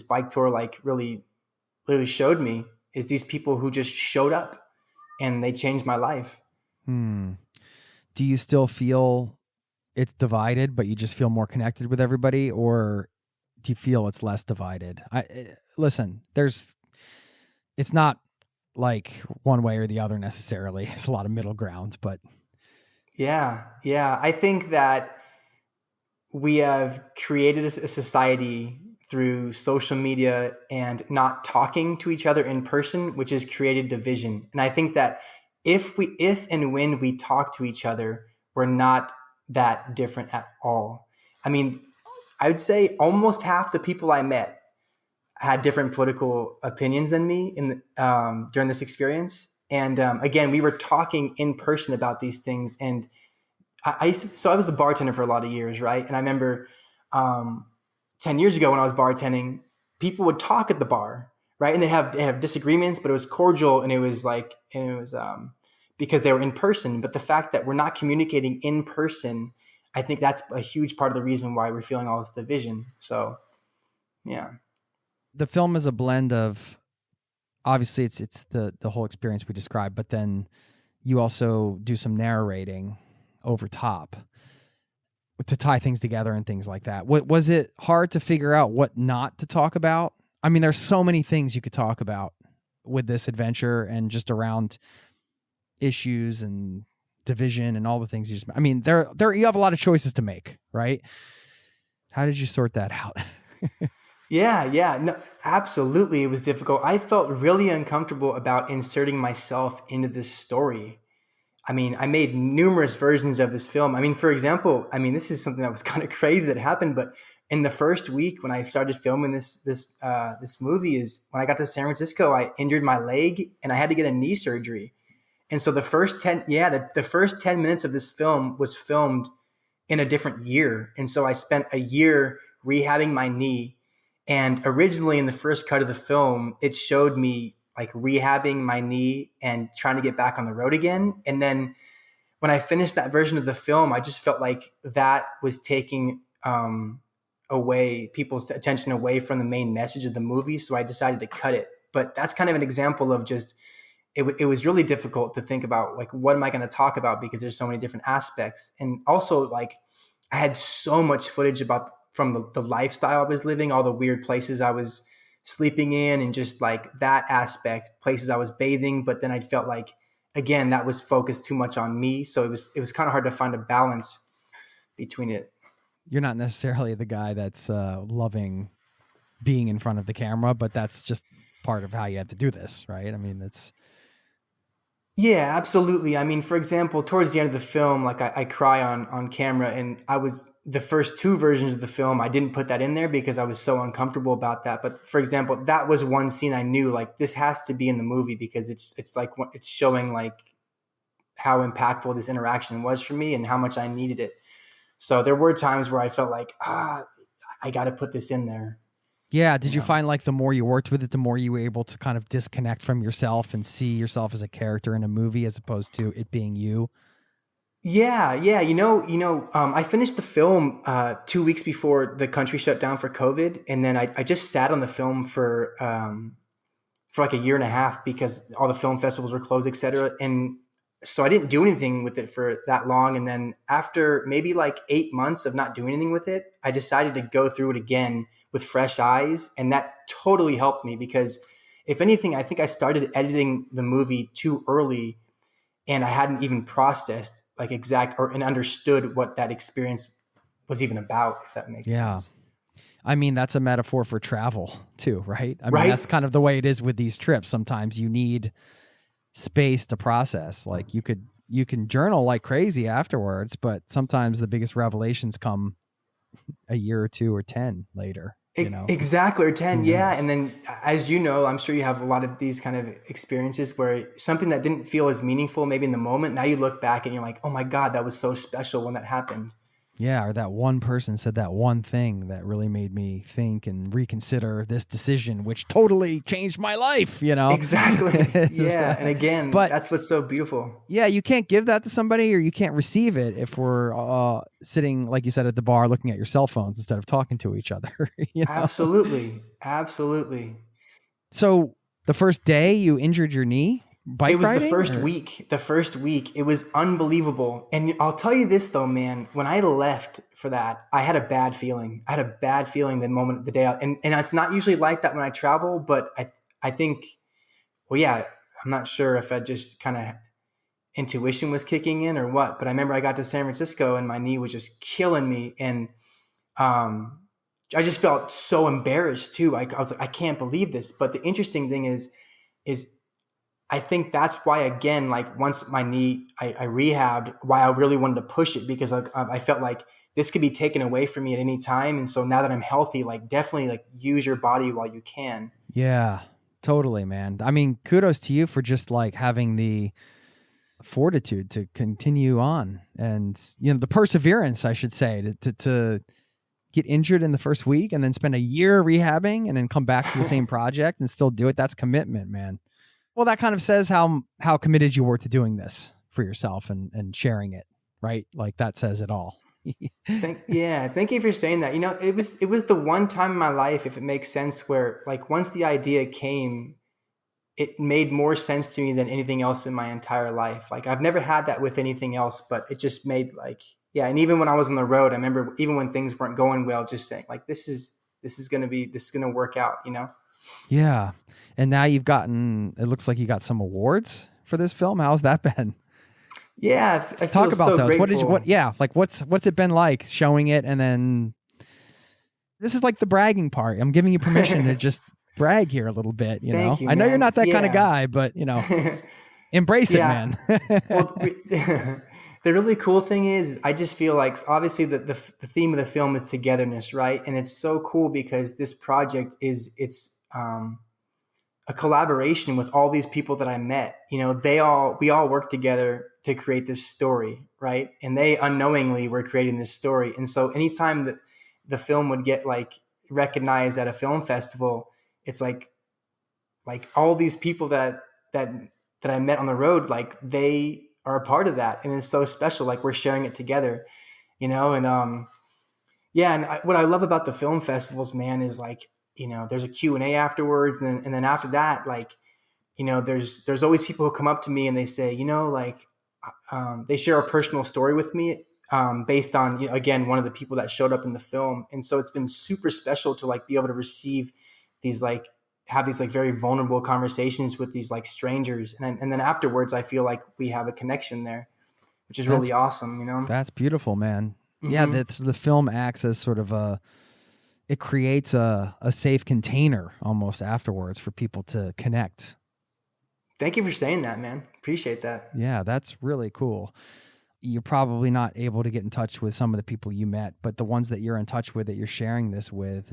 bike tour, like, really showed me, is these people who just showed up and they changed my life. Do you still feel it's divided, but you just feel more connected with everybody, or do you feel it's less divided? Listen, it's not like one way or the other necessarily. It's a lot of middle ground, but yeah. I think that we have created a society through social media and not talking to each other in person, which has created division. And I think that if and when we talk to each other, we're not that different at all. I mean, I would say almost half the people I met had different political opinions than me during this experience. And again, we were talking in person about these things. And I was a bartender for a lot of years, right? And I remember 10 years ago when I was bartending, people would talk at the bar, right? And they have disagreements, but it was cordial, and it was because they were in person. But the fact that we're not communicating in person, I think that's a huge part of the reason why we're feeling all this division. So, yeah. The film is a blend of, obviously it's the whole experience we described, but then you also do some narrating over top to tie things together and things like that. Was it hard to figure out what not to talk about? I mean, there's so many things you could talk about with this adventure, and just around issues and division and all the things you have a lot of choices to make, right? How did you sort that out? Yeah, no, absolutely. It was difficult. I felt really uncomfortable about inserting myself into this story. I mean, I made numerous versions of this film. I mean, for example, I mean, this is something that was kind of crazy that happened, but in the first week when I started filming this movie is when I got to San Francisco, I injured my leg and I had to get a knee surgery. And so the first 10 minutes of this film was filmed in a different year. And so I spent a year rehabbing my knee. And originally in the first cut of the film, it showed me like rehabbing my knee and trying to get back on the road again. And then when I finished that version of the film, I just felt like that was taking away people's attention away from the main message of the movie. So I decided to cut it. But that's kind of an example of just, it was really difficult to think about, like, what am I going to talk about? Because there's so many different aspects. And also, like, I had so much footage from the lifestyle I was living, all the weird places I was sleeping in, and just like that aspect, places I was bathing. But then I felt like, again, that was focused too much on me. So it was kind of hard to find a balance between it. You're not necessarily the guy that's loving being in front of the camera, but that's just part of how you had to do this, right? I mean, it's... Yeah, absolutely. I mean, for example, towards the end of the film, like I cry on camera, and the first two versions of the film, I didn't put that in there because I was so uncomfortable about that. But for example, that was one scene I knew, like, this has to be in the movie because it's like, it's showing like how impactful this interaction was for me and how much I needed it. So there were times where I felt like, I got to put this in there. Yeah. Did you find like the more you worked with it, the more you were able to kind of disconnect from yourself and see yourself as a character in a movie as opposed to it being you? Yeah. I finished the film 2 weeks before the country shut down for COVID, and then I just sat on the film for like a year and a half because all the film festivals were closed, etc. And so I didn't do anything with it for that long. And then after maybe like 8 months of not doing anything with it, I decided to go through it again with fresh eyes. And that totally helped me because, if anything, I think I started editing the movie too early and I hadn't even processed like and understood what that experience was even about, if that makes sense. I mean, that's a metaphor for travel too, right? I mean, that's kind of the way it is with these trips. Sometimes you need space to process. Like you can journal like crazy afterwards, but sometimes the biggest revelations come a year or two or 10 later. Exactly, or 10. Yeah. And then, as you know, I'm sure you have a lot of these kind of experiences where something that didn't feel as meaningful maybe in the moment, now you look back and you're like, oh my God, that was so special when that happened. Yeah, or that one person said that one thing that really made me think and reconsider this decision, which totally changed my life, Exactly. Yeah. And again, but that's what's so beautiful. Yeah, you can't give that to somebody, or you can't receive it if we're sitting, like you said, at the bar looking at your cell phones instead of talking to each other. Absolutely. So the first day you injured your knee? Bike it was riding, the first week. It was unbelievable. And I'll tell you this though, man, when I left for that, I had a bad feeling. The day out. And it's not usually like that when I travel, but I think, well, yeah, I'm not sure if I just kind of intuition was kicking in or what, but I remember I got to San Francisco and my knee was just killing me. And, I just felt so embarrassed too. I was like, I can't believe this. But the interesting thing is I think that's why, again, like once my knee, I rehabbed, why I really wanted to push it, because I felt like this could be taken away from me at any time. And so now that I'm healthy, like definitely like use your body while you can. Yeah, totally, man. I mean, kudos to you for just like having the fortitude to continue on and, the perseverance, I should say, to get injured in the first week and then spend a year rehabbing and then come back to the same project and still do it. That's commitment, man. Well, that kind of says how committed you were to doing this for yourself and sharing it, right? Like that says it all. Thank you for saying that. It was the one time in my life, if it makes sense, where like once the idea came, it made more sense to me than anything else in my entire life. Like I've never had that with anything else, but it just made like, yeah. And even when I was on the road, I remember even when things weren't going well, just saying like, this is going to work out, Yeah. And now it looks like you got some awards for this film. How's that been? Yeah. I Talk about so those. Grateful. What's it been like showing it and then This is like the bragging part. I'm giving you permission to just brag here a little bit, Thank you, I know man. you're not that kind of Yeah. guy, but embrace it, Yeah. man. Well, the really cool thing is I just feel like obviously the theme of the film is togetherness, right? And it's so cool because this project it's a collaboration with all these people that I met. We all work together to create this story, right? And they unknowingly were creating this story. And so anytime that the film would get like recognized at a film festival, it's like all these people that I met on the road, like they are a part of that. And it's so special. Like we're sharing it together, and yeah. And what I love about the film festivals, man, is like, there's a Q&A afterwards. And then after that, like, there's always people who come up to me and they say, they share a personal story with me, based on, again, one of the people that showed up in the film. And so it's been super special to like be able to receive these, like, have these like very vulnerable conversations with these like strangers. And then afterwards, I feel like we have a connection there, which is really awesome, That's beautiful, man. Mm-hmm. Yeah. The film acts as sort of it creates a safe container almost afterwards for people to connect. Thank you for saying that, man. Appreciate that. Yeah, that's really cool. You're probably not able to get in touch with some of the people you met, but the ones that you're in touch with, that you're sharing this with,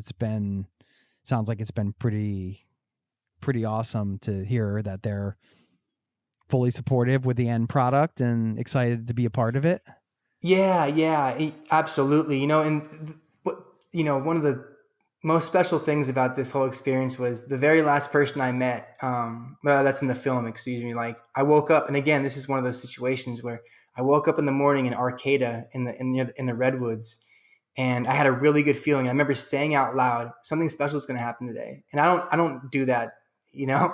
sounds like it's been pretty awesome to hear that they're fully supportive with the end product and excited to be a part of it. Yeah, absolutely. One of the most special things about this whole experience was the very last person I met. That's in the film, excuse me. Like I woke up, and again, this is one of those situations where I woke up in the morning in Arcata in the redwoods, and I had a really good feeling. I remember saying out loud, "Something special is going to happen today." And I don't do that,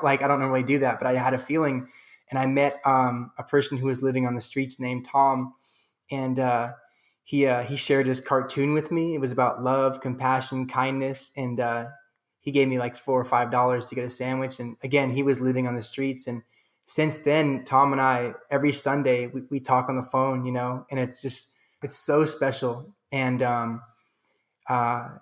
like I don't normally do that, but I had a feeling, and I met a person who was living on the streets named Tom, and he shared his cartoon with me. It was about love, compassion, kindness, and he gave me like $4 or $5 to get a sandwich. And again, he was living on the streets. And since then, Tom and I, every Sunday, we talk on the phone, and it's so special. And I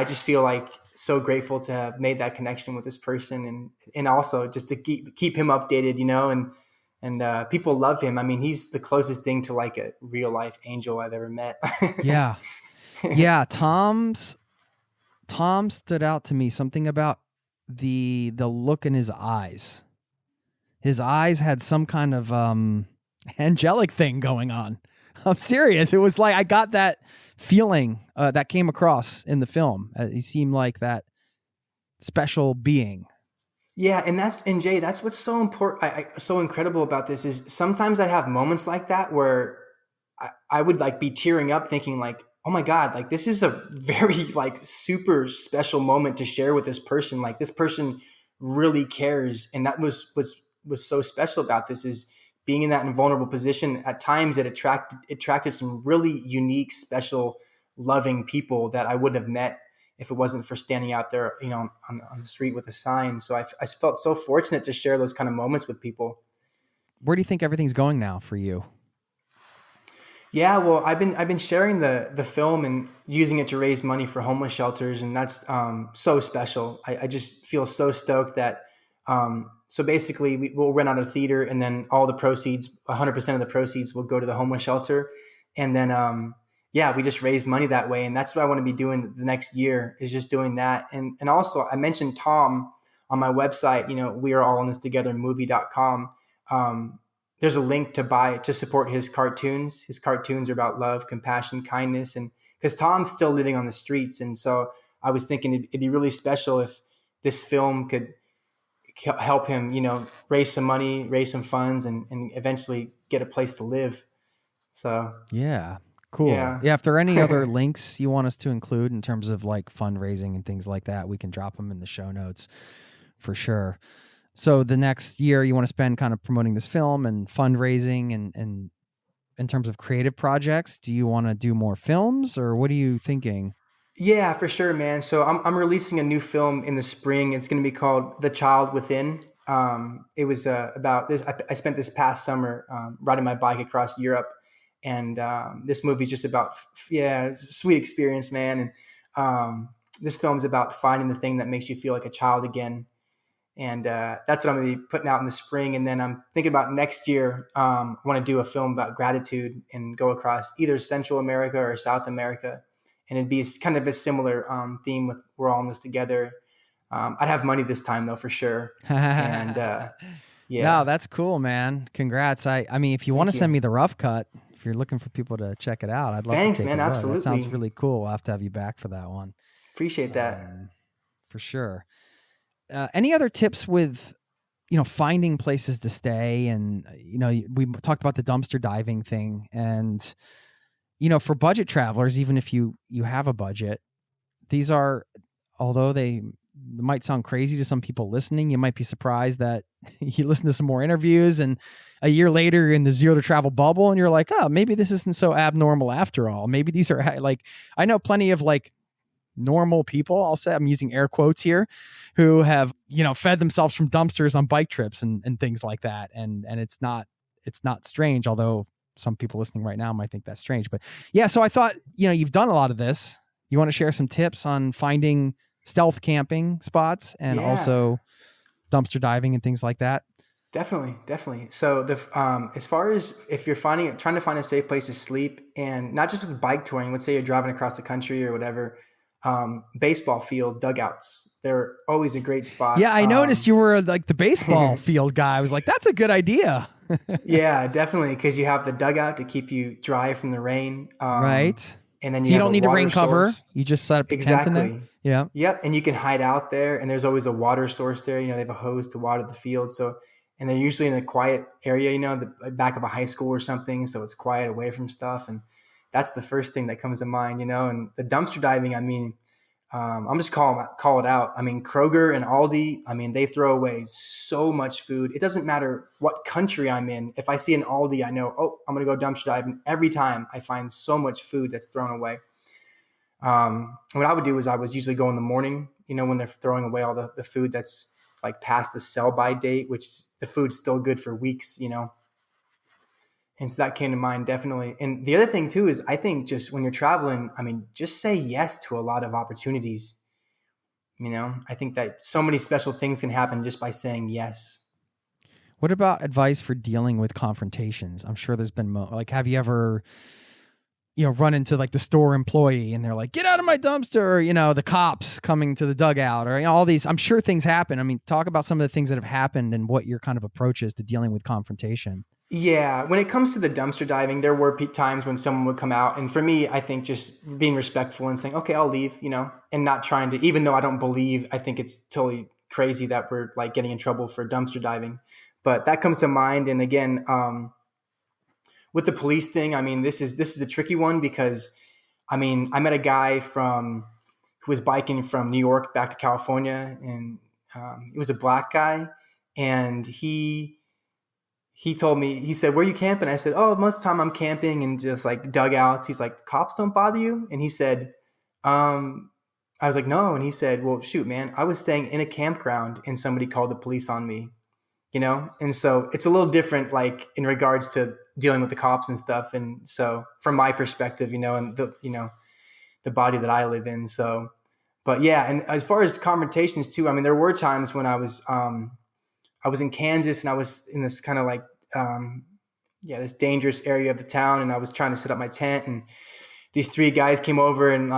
just feel like so grateful to have made that connection with this person, and also just to keep him updated, and people love him. I mean, he's the closest thing to like a real life angel I've ever met. Yeah. Tom stood out to me, something about the look in his eyes. His eyes had some kind of angelic thing going on. I'm serious. It was like I got that feeling that came across in the film. He seemed like that special being. Yeah, and Jay, that's what's so important, so incredible about this is sometimes I have moments like that where I would like be tearing up, thinking like, oh my God, like this is a very like super special moment to share with this person. Like this person really cares, and that was so special about this is being in that invulnerable position. At times, it attracted some really unique, special, loving people that I wouldn't have met if it wasn't for standing out there, on the street with a sign. So I felt so fortunate to share those kind of moments with people. Where do you think everything's going now for you? Yeah, well, I've been sharing the film and using it to raise money for homeless shelters, and that's so special. I just feel so stoked that. So basically, we'll rent out a theater, and then all the proceeds, 100% of the proceeds, will go to the homeless shelter, and then. We just raise money that way. And that's what I want to be doing the next year, is just doing that. And also I mentioned Tom on my website, we are all in this together movie.com. There's a link to support his cartoons. His cartoons are about love, compassion, kindness. And because Tom's still living on the streets. And so I was thinking it'd be really special if this film could help him, raise some money, raise some funds, and eventually get a place to live. So, yeah. Cool. Yeah. If there are any other links you want us to include in terms of like fundraising and things like that, we can drop them in the show notes for sure. So the next year you want to spend kind of promoting this film and fundraising, and in terms of creative projects, do you want to do more films, or what are you thinking? Yeah, for sure, man. So I'm releasing a new film in the spring. It's going to be called The Child Within. It was about this. I spent this past summer riding my bike across Europe. And this movie is just about, it's a sweet experience, man. And this film's about finding the thing that makes you feel like a child again. And that's what I'm going to be putting out in the spring. And then I'm thinking about next year, I want to do a film about gratitude and go across either Central America or South America. And it'd be kind of a similar theme with we're all in this together. I'd have money this time, though, for sure. And yeah. No, that's cool, man. Congrats. I mean, if you want to send me the rough cut, if you're looking for people to check it out, I'd love to take man. a look. Absolutely. That sounds really cool. We'll have to have you back for that one. Appreciate that. For sure. Any other tips with, finding places to stay? And, we talked about the dumpster diving thing. And, for budget travelers, even if you have a budget, these are, although they might sound crazy to some people listening, you might be surprised that you listen to some more interviews and a year later you're in the Zero to Travel bubble and you're like, oh, maybe this isn't so abnormal after all. Maybe these are I know plenty of normal people, I'll say, I'm using air quotes here, who have, fed themselves from dumpsters on bike trips and things like that. And it's not strange, although some people listening right now might think that's strange. But yeah, so I thought, you've done a lot of this. You want to share some tips on finding stealth camping spots and also dumpster diving and things like that? Definitely. So as far as if you're trying to find a safe place to sleep, and not just with bike touring, let's say you're driving across the country or whatever, baseball field dugouts, they're always a great spot. Yeah, I noticed you were the baseball field guy. I was like, that's a good idea. Yeah, definitely, because you have the dugout to keep you dry from the rain. Right. And then you don't need a rain cover. You just set up a tent in there. Yeah. Yep. And you can hide out there, and there's always a water source there. They have a hose to water the field. So, and they're usually in a quiet area, the back of a high school or something. So it's quiet, away from stuff. And that's the first thing that comes to mind, and the dumpster diving, I'm just call it out. Kroger and Aldi, they throw away so much food. It doesn't matter what country I'm in. If I see an Aldi, I know, I'm going to go dumpster diving. Every time I find so much food that's thrown away. What I would do is I was usually go in the morning, when they're throwing away all the food that's past the sell by date, which the food's still good for weeks, And so that came to mind, definitely. And the other thing too is I think just when you're traveling, just say yes to a lot of opportunities. I think that so many special things can happen just by saying yes. What about advice for dealing with confrontations? I'm sure there's been have you ever, run into the store employee and they're like, get out of my dumpster, or, the cops coming to the dugout, or all these, I'm sure things happen. Talk about some of the things that have happened and what your kind of approach is to dealing with confrontation. Yeah, when it comes to the dumpster diving, there were times when someone would come out. And for me, I think just being respectful and saying, okay, I'll leave, and not trying to, even though I don't believe, I think it's totally crazy that we're getting in trouble for dumpster diving. But that comes to mind. And again, with the police thing, this is a tricky one because, I met a guy who was biking from New York back to California, and he was a black guy, and he told me, he said, where are you camping? I said, most of the time I'm camping in just dugouts. He's like, the cops don't bother you? And he said, I was like, no. And he said, well, shoot, man, I was staying in a campground and somebody called the police on me, And so it's a little different, in regards to dealing with the cops and stuff. And so from my perspective, and the body that I live in. So, but yeah. And as far as confrontations too, there were times when I was in Kansas and I was in this kind of this dangerous area of the town, and I was trying to set up my tent, and these three guys came over and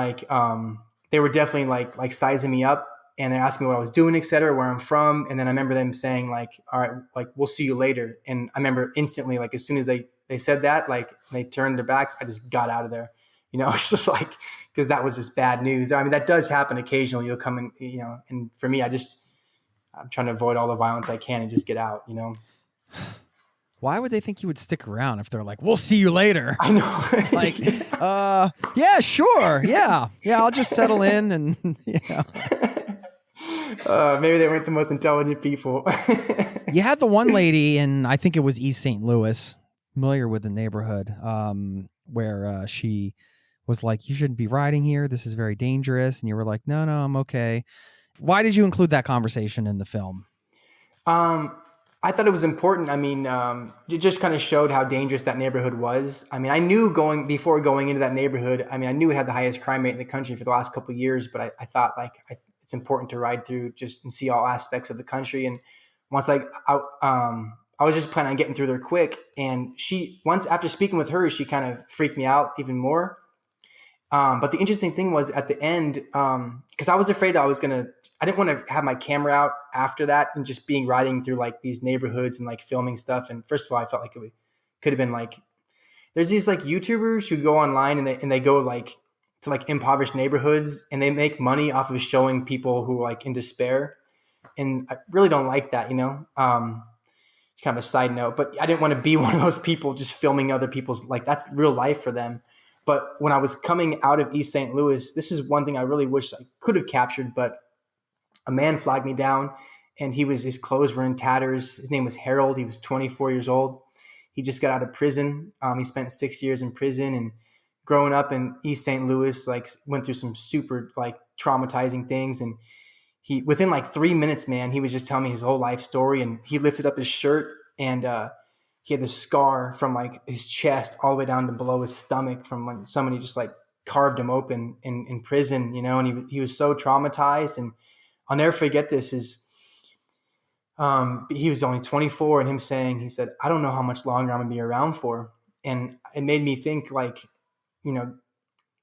they were definitely sizing me up, and they asked me what I was doing, et cetera, where I'm from. And then I remember them saying all right, we'll see you later. And I remember instantly, as soon as they said that, they turned their backs, I just got out of there, it's just because that was just bad news. That does happen occasionally. You'll come in, and for me, I'm trying to avoid all the violence I can and just get out, Why would they think you would stick around if they're like, we'll see you later? I know. Yeah, sure. Yeah, I'll just settle in and, maybe they weren't the most intelligent people. You had the one lady in, I think it was East St. Louis, familiar with the neighborhood, where she was like, you shouldn't be riding here. This is very dangerous. And you were like, no, I'm okay. Why did you include that conversation in the film? I thought it was important. I mean, it just kind of showed how dangerous that neighborhood was. I mean, I knew before going into that neighborhood, I mean, I knew it had the highest crime rate in the country for the last couple of years, but I thought it's important to ride through just and see all aspects of the country. And once I was just planning on getting through there quick. And once after speaking with her, she kind of freaked me out even more. But the interesting thing was at the end, because I was afraid I didn't want to have my camera out after that and just riding through like these neighborhoods and like filming stuff. And first of all, I felt like could have been like, there's these like YouTubers who go online and they go like to like impoverished neighborhoods and they make money off of showing people who are like in despair. And I really don't like that, it's kind of a side note, but I didn't want to be one of those people just filming other people's, like that's real life for them. But when I was coming out of East St. Louis, this is one thing I really wish I could have captured, but a man flagged me down and his clothes were in tatters. His name was Harold. He was 24 years old. He just got out of prison. He spent 6 years in prison, and growing up in East St. Louis, like went through some super like traumatizing things. And within like 3 minutes, man, he was just telling me his whole life story, and he lifted up his shirt and, he had this scar from like his chest all the way down to below his stomach from when somebody just like carved him open in prison, and he was so traumatized. And I'll never forget this he was only 24, and him saying, he said, I don't know how much longer I'm gonna be around for. And it made me think like,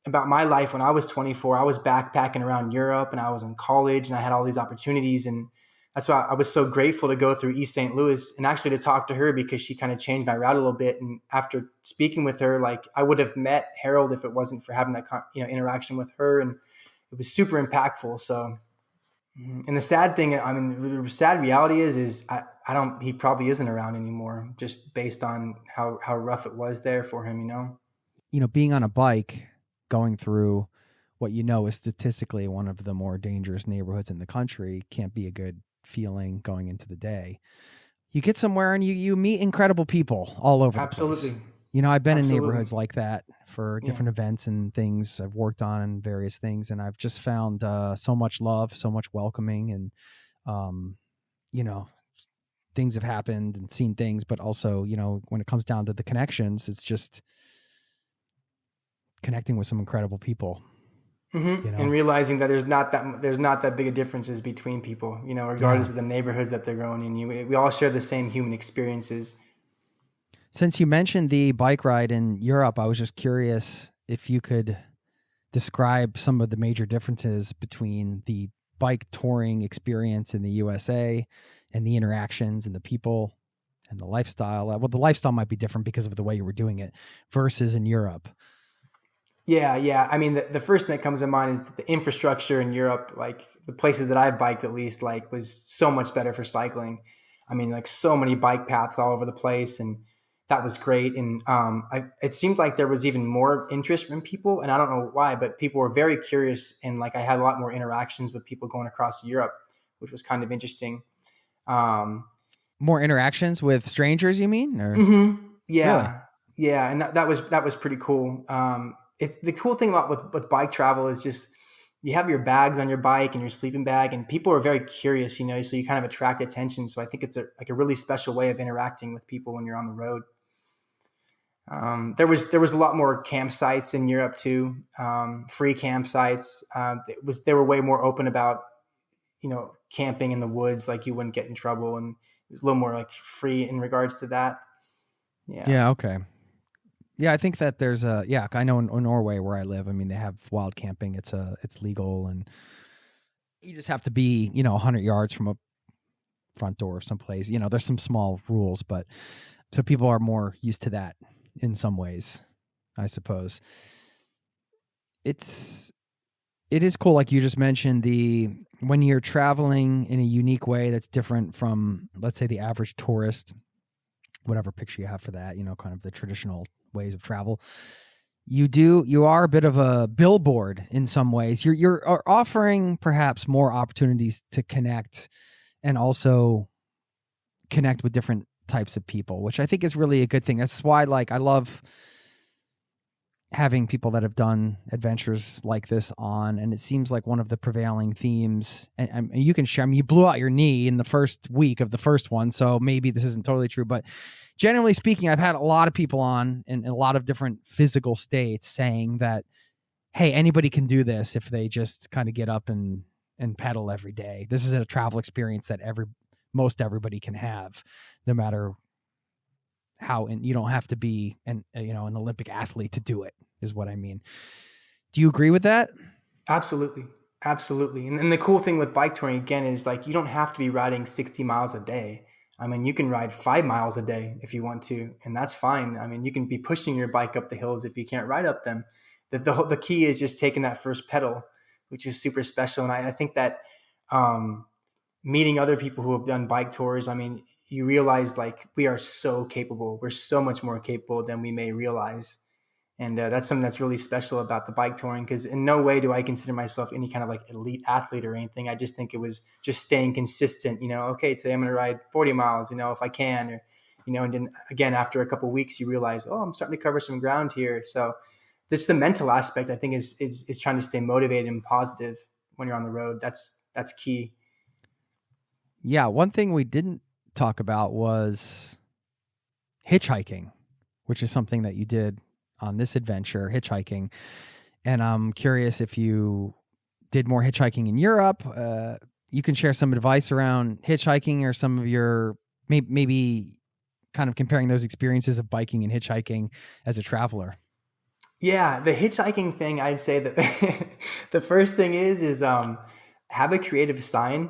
about my life when I was 24. I was backpacking around Europe and I was in college and I had all these opportunities. And that's why I was so grateful to go through East St. Louis and actually to talk to her, because she kind of changed my route a little bit. And after speaking with her, like I would have met Harold if it wasn't for having that, interaction with her. And it was super impactful. So, and the sad thing, I mean, the sad reality is he probably isn't around anymore, just based on how rough it was there for him, Being on a bike, going through what is statistically one of the more dangerous neighborhoods in the country can't be a good feeling going into the day. You get somewhere and you meet incredible people all over Absolutely. the place. I've been Absolutely. in neighborhoods like that for different events and things I've worked on and various things. And I've just found so much love, so much welcoming, and, things have happened and seen things, but also, when it comes down to the connections, it's just connecting with some incredible people. Mm-hmm. And realizing that there's not that big of differences between people, regardless of the neighborhoods that they're growing in. We all share the same human experiences. Since you mentioned the bike ride in Europe, I was just curious if you could describe some of the major differences between the bike touring experience in the USA and the interactions and the people and the lifestyle. Well, the lifestyle might be different because of the way you were doing it versus in Europe. Yeah. I mean, the first thing that comes to mind is the infrastructure in Europe. Like the places that I've biked, at least, like was so much better for cycling. I mean, like so many bike paths all over the place, and that was great. And it seemed like there was even more interest from people, and I don't know why, but people were very curious, and like I had a lot more interactions with people going across Europe, which was kind of interesting. More interactions with strangers, you mean? Or? Mm-hmm. Yeah, really? Yeah, and that was pretty cool. It's the cool thing about with bike travel is just you have your bags on your bike and your sleeping bag, and people are very curious, so you kind of attract attention. So I think it's a really special way of interacting with people when you're on the road. There was a lot more campsites in Europe too, free campsites. They were way more open about, camping in the woods, like you wouldn't get in trouble, and it was a little more like free in regards to that. Yeah. Okay. Yeah, I think that there's I know in Norway where I live, I mean, they have wild camping. It's legal, and you just have to be, 100 yards from a front door of someplace. There's some small rules, but so people are more used to that in some ways, I suppose. It is cool, like you just mentioned, when you're traveling in a unique way that's different from, let's say, the average tourist, whatever picture you have for that, kind of the traditional ways of travel. You are a bit of a billboard in some ways. You're offering perhaps more opportunities to connect and also connect with different types of people, which I think is really a good thing. That's why, like, I love having people that have done adventures like this on, and it seems like one of the prevailing themes, and you can share, I mean, you blew out your knee in the first week of the first one, so maybe this isn't totally true, but generally speaking, I've had a lot of people on in a lot of different physical states saying that, hey, anybody can do this if they just kind of get up and pedal every day. This is a travel experience that most everybody can have, no matter how, and you don't have to be an Olympic athlete to do it, is what I mean. Do you agree with that? Absolutely. Absolutely. And the cool thing with bike touring, again, is like, you don't have to be riding 60 miles a day. I mean, you can ride 5 miles a day if you want to, and that's fine. I mean, you can be pushing your bike up the hills if you can't ride up them. The key is just taking that first pedal, which is super special. And I think that meeting other people who have done bike tours, I mean, you realize like we are so capable. We're so much more capable than we may realize. And that's something that's really special about the bike touring, because in no way do I consider myself any kind of like elite athlete or anything. I just think it was just staying consistent, okay, today I'm going to ride 40 miles, if I can, or, and then again, after a couple of weeks, you realize, oh, I'm starting to cover some ground here. So this, the mental aspect, I think is trying to stay motivated and positive when you're on the road. That's key. Yeah. One thing we didn't talk about was hitchhiking, which is something that you did on this adventure, hitchhiking. And I'm curious if you did more hitchhiking in Europe. You can share some advice around hitchhiking, or some of your maybe kind of comparing those experiences of biking and hitchhiking as a traveler. Yeah, the hitchhiking thing, I'd say that the first thing is have a creative sign.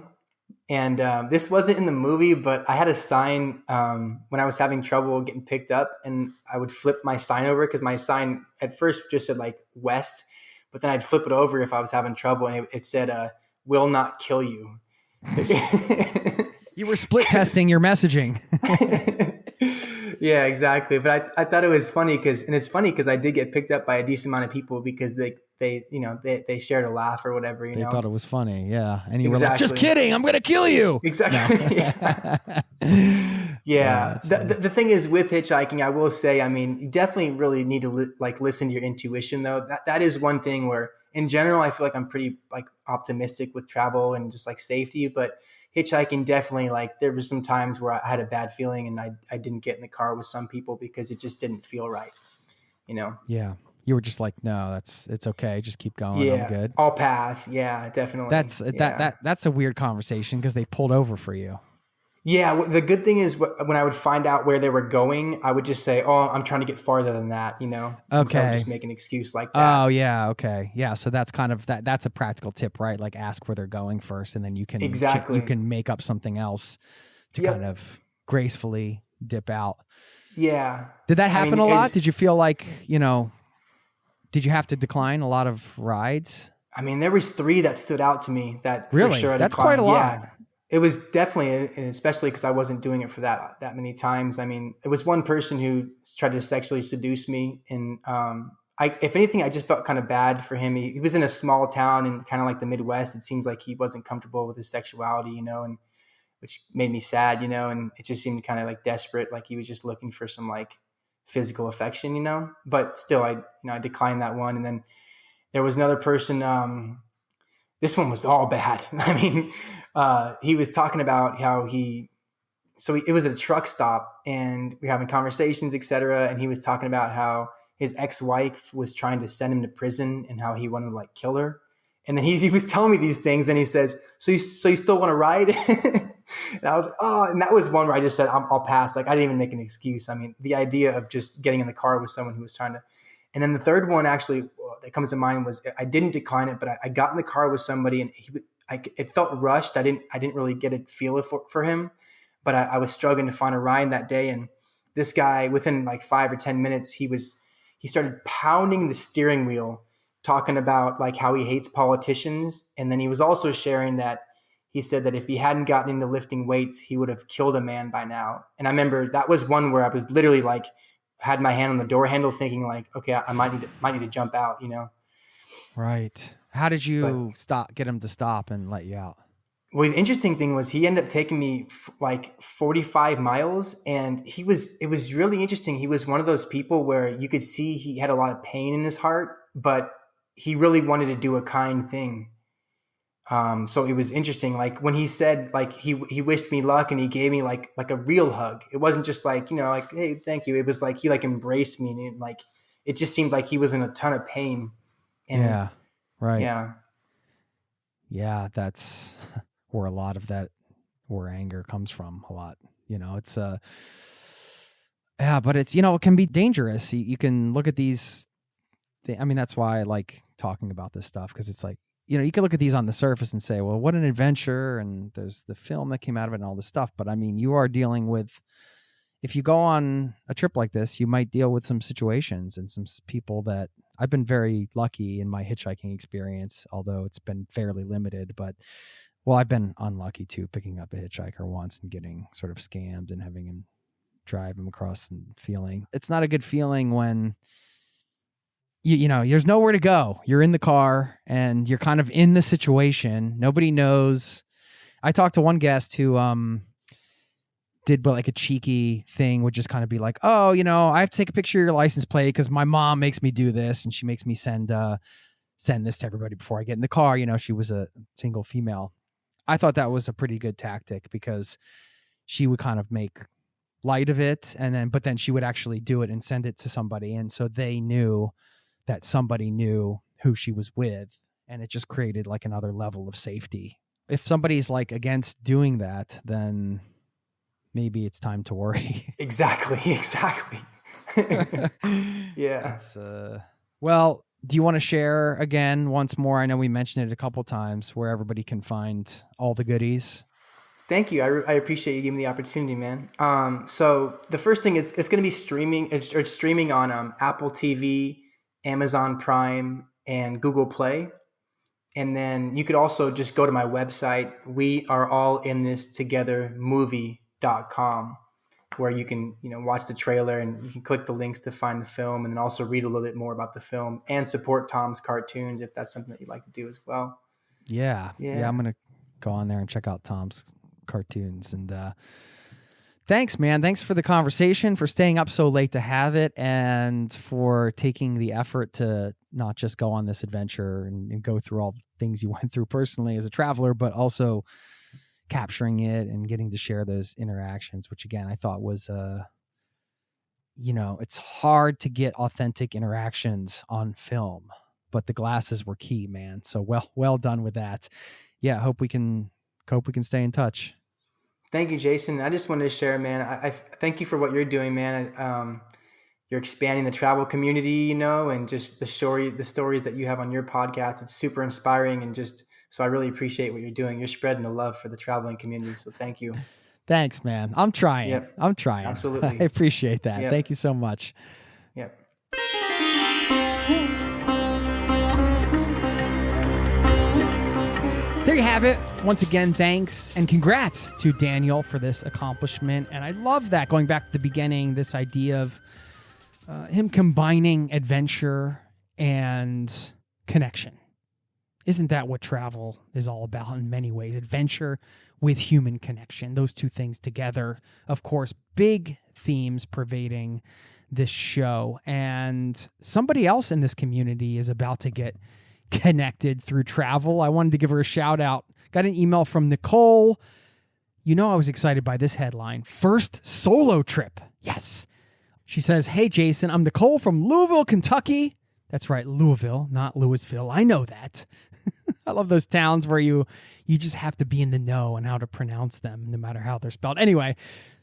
And this wasn't in the movie, but I had a sign when I was having trouble getting picked up, and I would flip my sign over, because my sign at first just said like west, but then I'd flip it over if I was having trouble, and it said, will not kill you. You were split testing your messaging. Yeah, exactly. But I thought it was funny it's funny because I did get picked up by a decent amount of people because they shared a laugh or whatever, They thought it was funny. Yeah. And you exactly. were like, just kidding, I'm going to kill you. Exactly. No. Yeah. The thing is with hitchhiking, I will say, I mean, you definitely really need to listen to your intuition though. That is one thing where in general, I feel like I'm pretty optimistic with travel and just safety, but hitchhiking definitely, there was some times where I had a bad feeling and I didn't get in the car with some people because it just didn't feel right, Yeah. You were just like, no, it's okay. Just keep going. Yeah, I'm good. I'll pass. Yeah, definitely. That's a weird conversation because they pulled over for you. Yeah. The good thing is when I would find out where they were going, I would just say, oh, I'm trying to get farther than that, Okay. So I would just make an excuse like that. Oh yeah. Okay. Yeah. So that's kind of that's a practical tip, right? Like ask where they're going first, and then you can exactly you can make up something else to kind of gracefully dip out. Yeah. Did that happen a lot? Did you feel like, did you have to decline a lot of rides? I mean, there was 3 that stood out to me that really? For sure That's quite a lot. Yeah. It was definitely, especially because I wasn't doing it for that many times. I mean, it was one person who tried to sexually seduce me, and if anything, I just felt kind of bad for him. He was in a small town in kind of like the Midwest. It seems like he wasn't comfortable with his sexuality, and which made me sad, and it just seemed kind of desperate, like he was just looking for some physical affection, But still, I declined that one, and then there was another person. This one was all bad. I mean, he was talking about how it was at a truck stop and we were having conversations, et cetera. And he was talking about how his ex-wife was trying to send him to prison and how he wanted to kill her. And then he was telling me these things, and he says, so you still want to ride? And I was like, oh, and that was one where I just said, I'll pass. I didn't even make an excuse. I mean, the idea of just getting in the car with someone who was trying to, and then the third one actually that comes to mind was I didn't decline it, but I got in the car with somebody and it felt rushed. I didn't really get a feel for him, but I was struggling to find a ride that day. And this guy, within 5 or 10 minutes, he started pounding the steering wheel, talking about how he hates politicians. And then he was also sharing that he said that if he hadn't gotten into lifting weights, he would have killed a man by now. And I remember that was one where I was literally had my hand on the door handle thinking okay, I might need to jump out, Right. How did you get him to stop and let you out? Well, the interesting thing was he ended up taking me like 45 miles, and it was really interesting. He was one of those people where you could see he had a lot of pain in his heart, but he really wanted to do a kind thing. So it was interesting. Like when he said, like he wished me luck and he gave me like a real hug. It wasn't just like, like, hey, thank you. It was like, he like embraced me, and it just seemed like he was in a ton of pain. And yeah. Right. Yeah. Yeah. That's where a lot of that, where anger comes from a lot, it's, yeah, but it's, it can be dangerous. You can look at these, I mean, that's why I like talking about this stuff. 'Cause it's like, you can look at these on the surface and say, well, what an adventure. And there's the film that came out of it and all this stuff. But I mean, you are dealing with, if you go on a trip like this, you might deal with some situations and some people that I've been very lucky in my hitchhiking experience, although it's been fairly limited, but I've been unlucky too, picking up a hitchhiker once and getting sort of scammed and having him drive him across and feeling, it's not a good feeling when there's nowhere to go. You're in the car and you're kind of in the situation. Nobody knows. I talked to one guest who did like a cheeky thing, would just kind of be like, oh, I have to take a picture of your license plate because my mom makes me do this, and she makes me send this to everybody before I get in the car. She was a single female. I thought that was a pretty good tactic because she would kind of make light of it, but then she would actually do it and send it to somebody, and so they knew that somebody knew who she was with, and it just created like another level of safety. If somebody's like against doing that, then maybe it's time to worry. Exactly. Yeah. Well, do you want to share again once more? I know we mentioned it a couple times, where everybody can find all the goodies. Thank you. I appreciate you giving me the opportunity, man. So the first thing, it's going to be streaming. It's streaming on Apple TV, Amazon Prime, and Google Play. And then you could also just go to my website, weareallinthistogethermovie.com, where you can, watch the trailer and you can click the links to find the film, and then also read a little bit more about the film and support Tom's cartoons if that's something that you'd like to do as well. Yeah. I'm going to go on there and check out Tom's cartoons. And thanks, man. Thanks for the conversation, for staying up so late to have it, and for taking the effort to not just go on this adventure and go through all the things you went through personally as a traveler, but also capturing it and getting to share those interactions, which again, I thought was, it's hard to get authentic interactions on film, but the glasses were key, man. So well done with that. Yeah. Hope we can stay in touch. Thank you, Jason. I just wanted to share, man. I thank you for what you're doing, man. You're expanding the travel community, and just the stories that you have on your podcast. It's super inspiring, and so I really appreciate what you're doing. You're spreading the love for the traveling community. So thank you. Thanks, man. I'm trying. Yep. I'm trying. Absolutely. I appreciate that. Yep. Thank you so much. Yep. There you have it. Once again, thanks and congrats to Daniel for this accomplishment. And I love that, going back to the beginning, this idea of him combining adventure and connection. Isn't that what travel is all about in many ways? Adventure with human connection. Those two things together. Of course, big themes pervading this show. And somebody else in this community is about to get connected through travel. I wanted to give her a shout out. Got an email from Nicole. I was excited by this headline. First solo trip. Yes. She says, hey, Jason, I'm Nicole from Louisville, Kentucky. That's right, Louisville, not Louisville. I know that. I love those towns where you just have to be in the know and how to pronounce them, no matter how they're spelled. Anyway,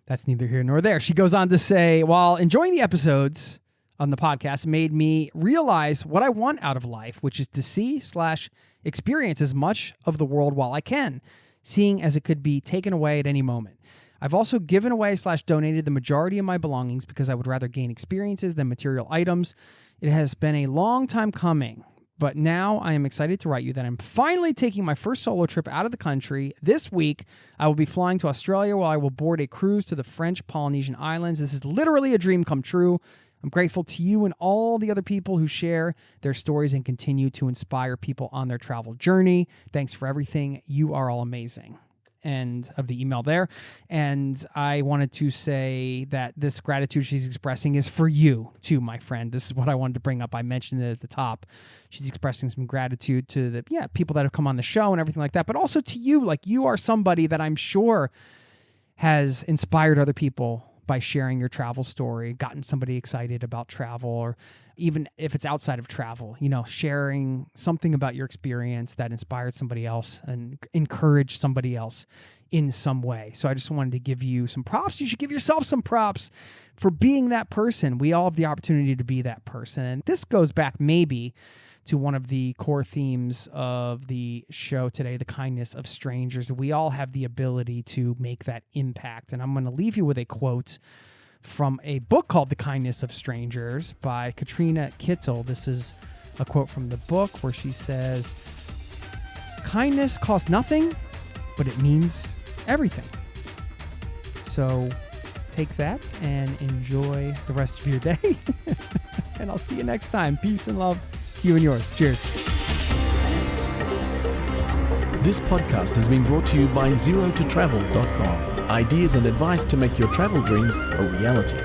that's neither here nor there. She goes on to say, while enjoying the episodes on the podcast, made me realize what I want out of life, which is to see/experience as much of the world while I can, seeing as it could be taken away at any moment. I've also given away/donated the majority of my belongings because I would rather gain experiences than material items. It has been a long time coming, but now I am excited to write you that I'm finally taking my first solo trip out of the country. This week, I will be flying to Australia while I will board a cruise to the French Polynesian Islands. This is literally a dream come true. I'm grateful to you and all the other people who share their stories and continue to inspire people on their travel journey. Thanks for everything. You are all amazing. end of the email there. And I wanted to say that this gratitude she's expressing is for you too, my friend. This is what I wanted to bring up. I mentioned it at the top. She's expressing some gratitude to the people that have come on the show and everything like that, but also to you. Like, you are somebody that I'm sure has inspired other people by sharing your travel story, gotten somebody excited about travel, or even if it's outside of travel, sharing something about your experience that inspired somebody else and encouraged somebody else in some way. So I just wanted to give you some props. You should give yourself some props for being that person. We all have the opportunity to be that person. And this goes back maybe to one of the core themes of the show today, the kindness of strangers. We all have the ability to make that impact. And I'm going to leave you with a quote from a book called The Kindness of Strangers by Katrina Kittle. This is a quote from the book where she says, "Kindness costs nothing, but it means everything." So take that and enjoy the rest of your day. And I'll see you next time. Peace and love to you and yours. Cheers. This podcast has been brought to you by ZeroToTravel.com. Ideas and advice to make your travel dreams a reality.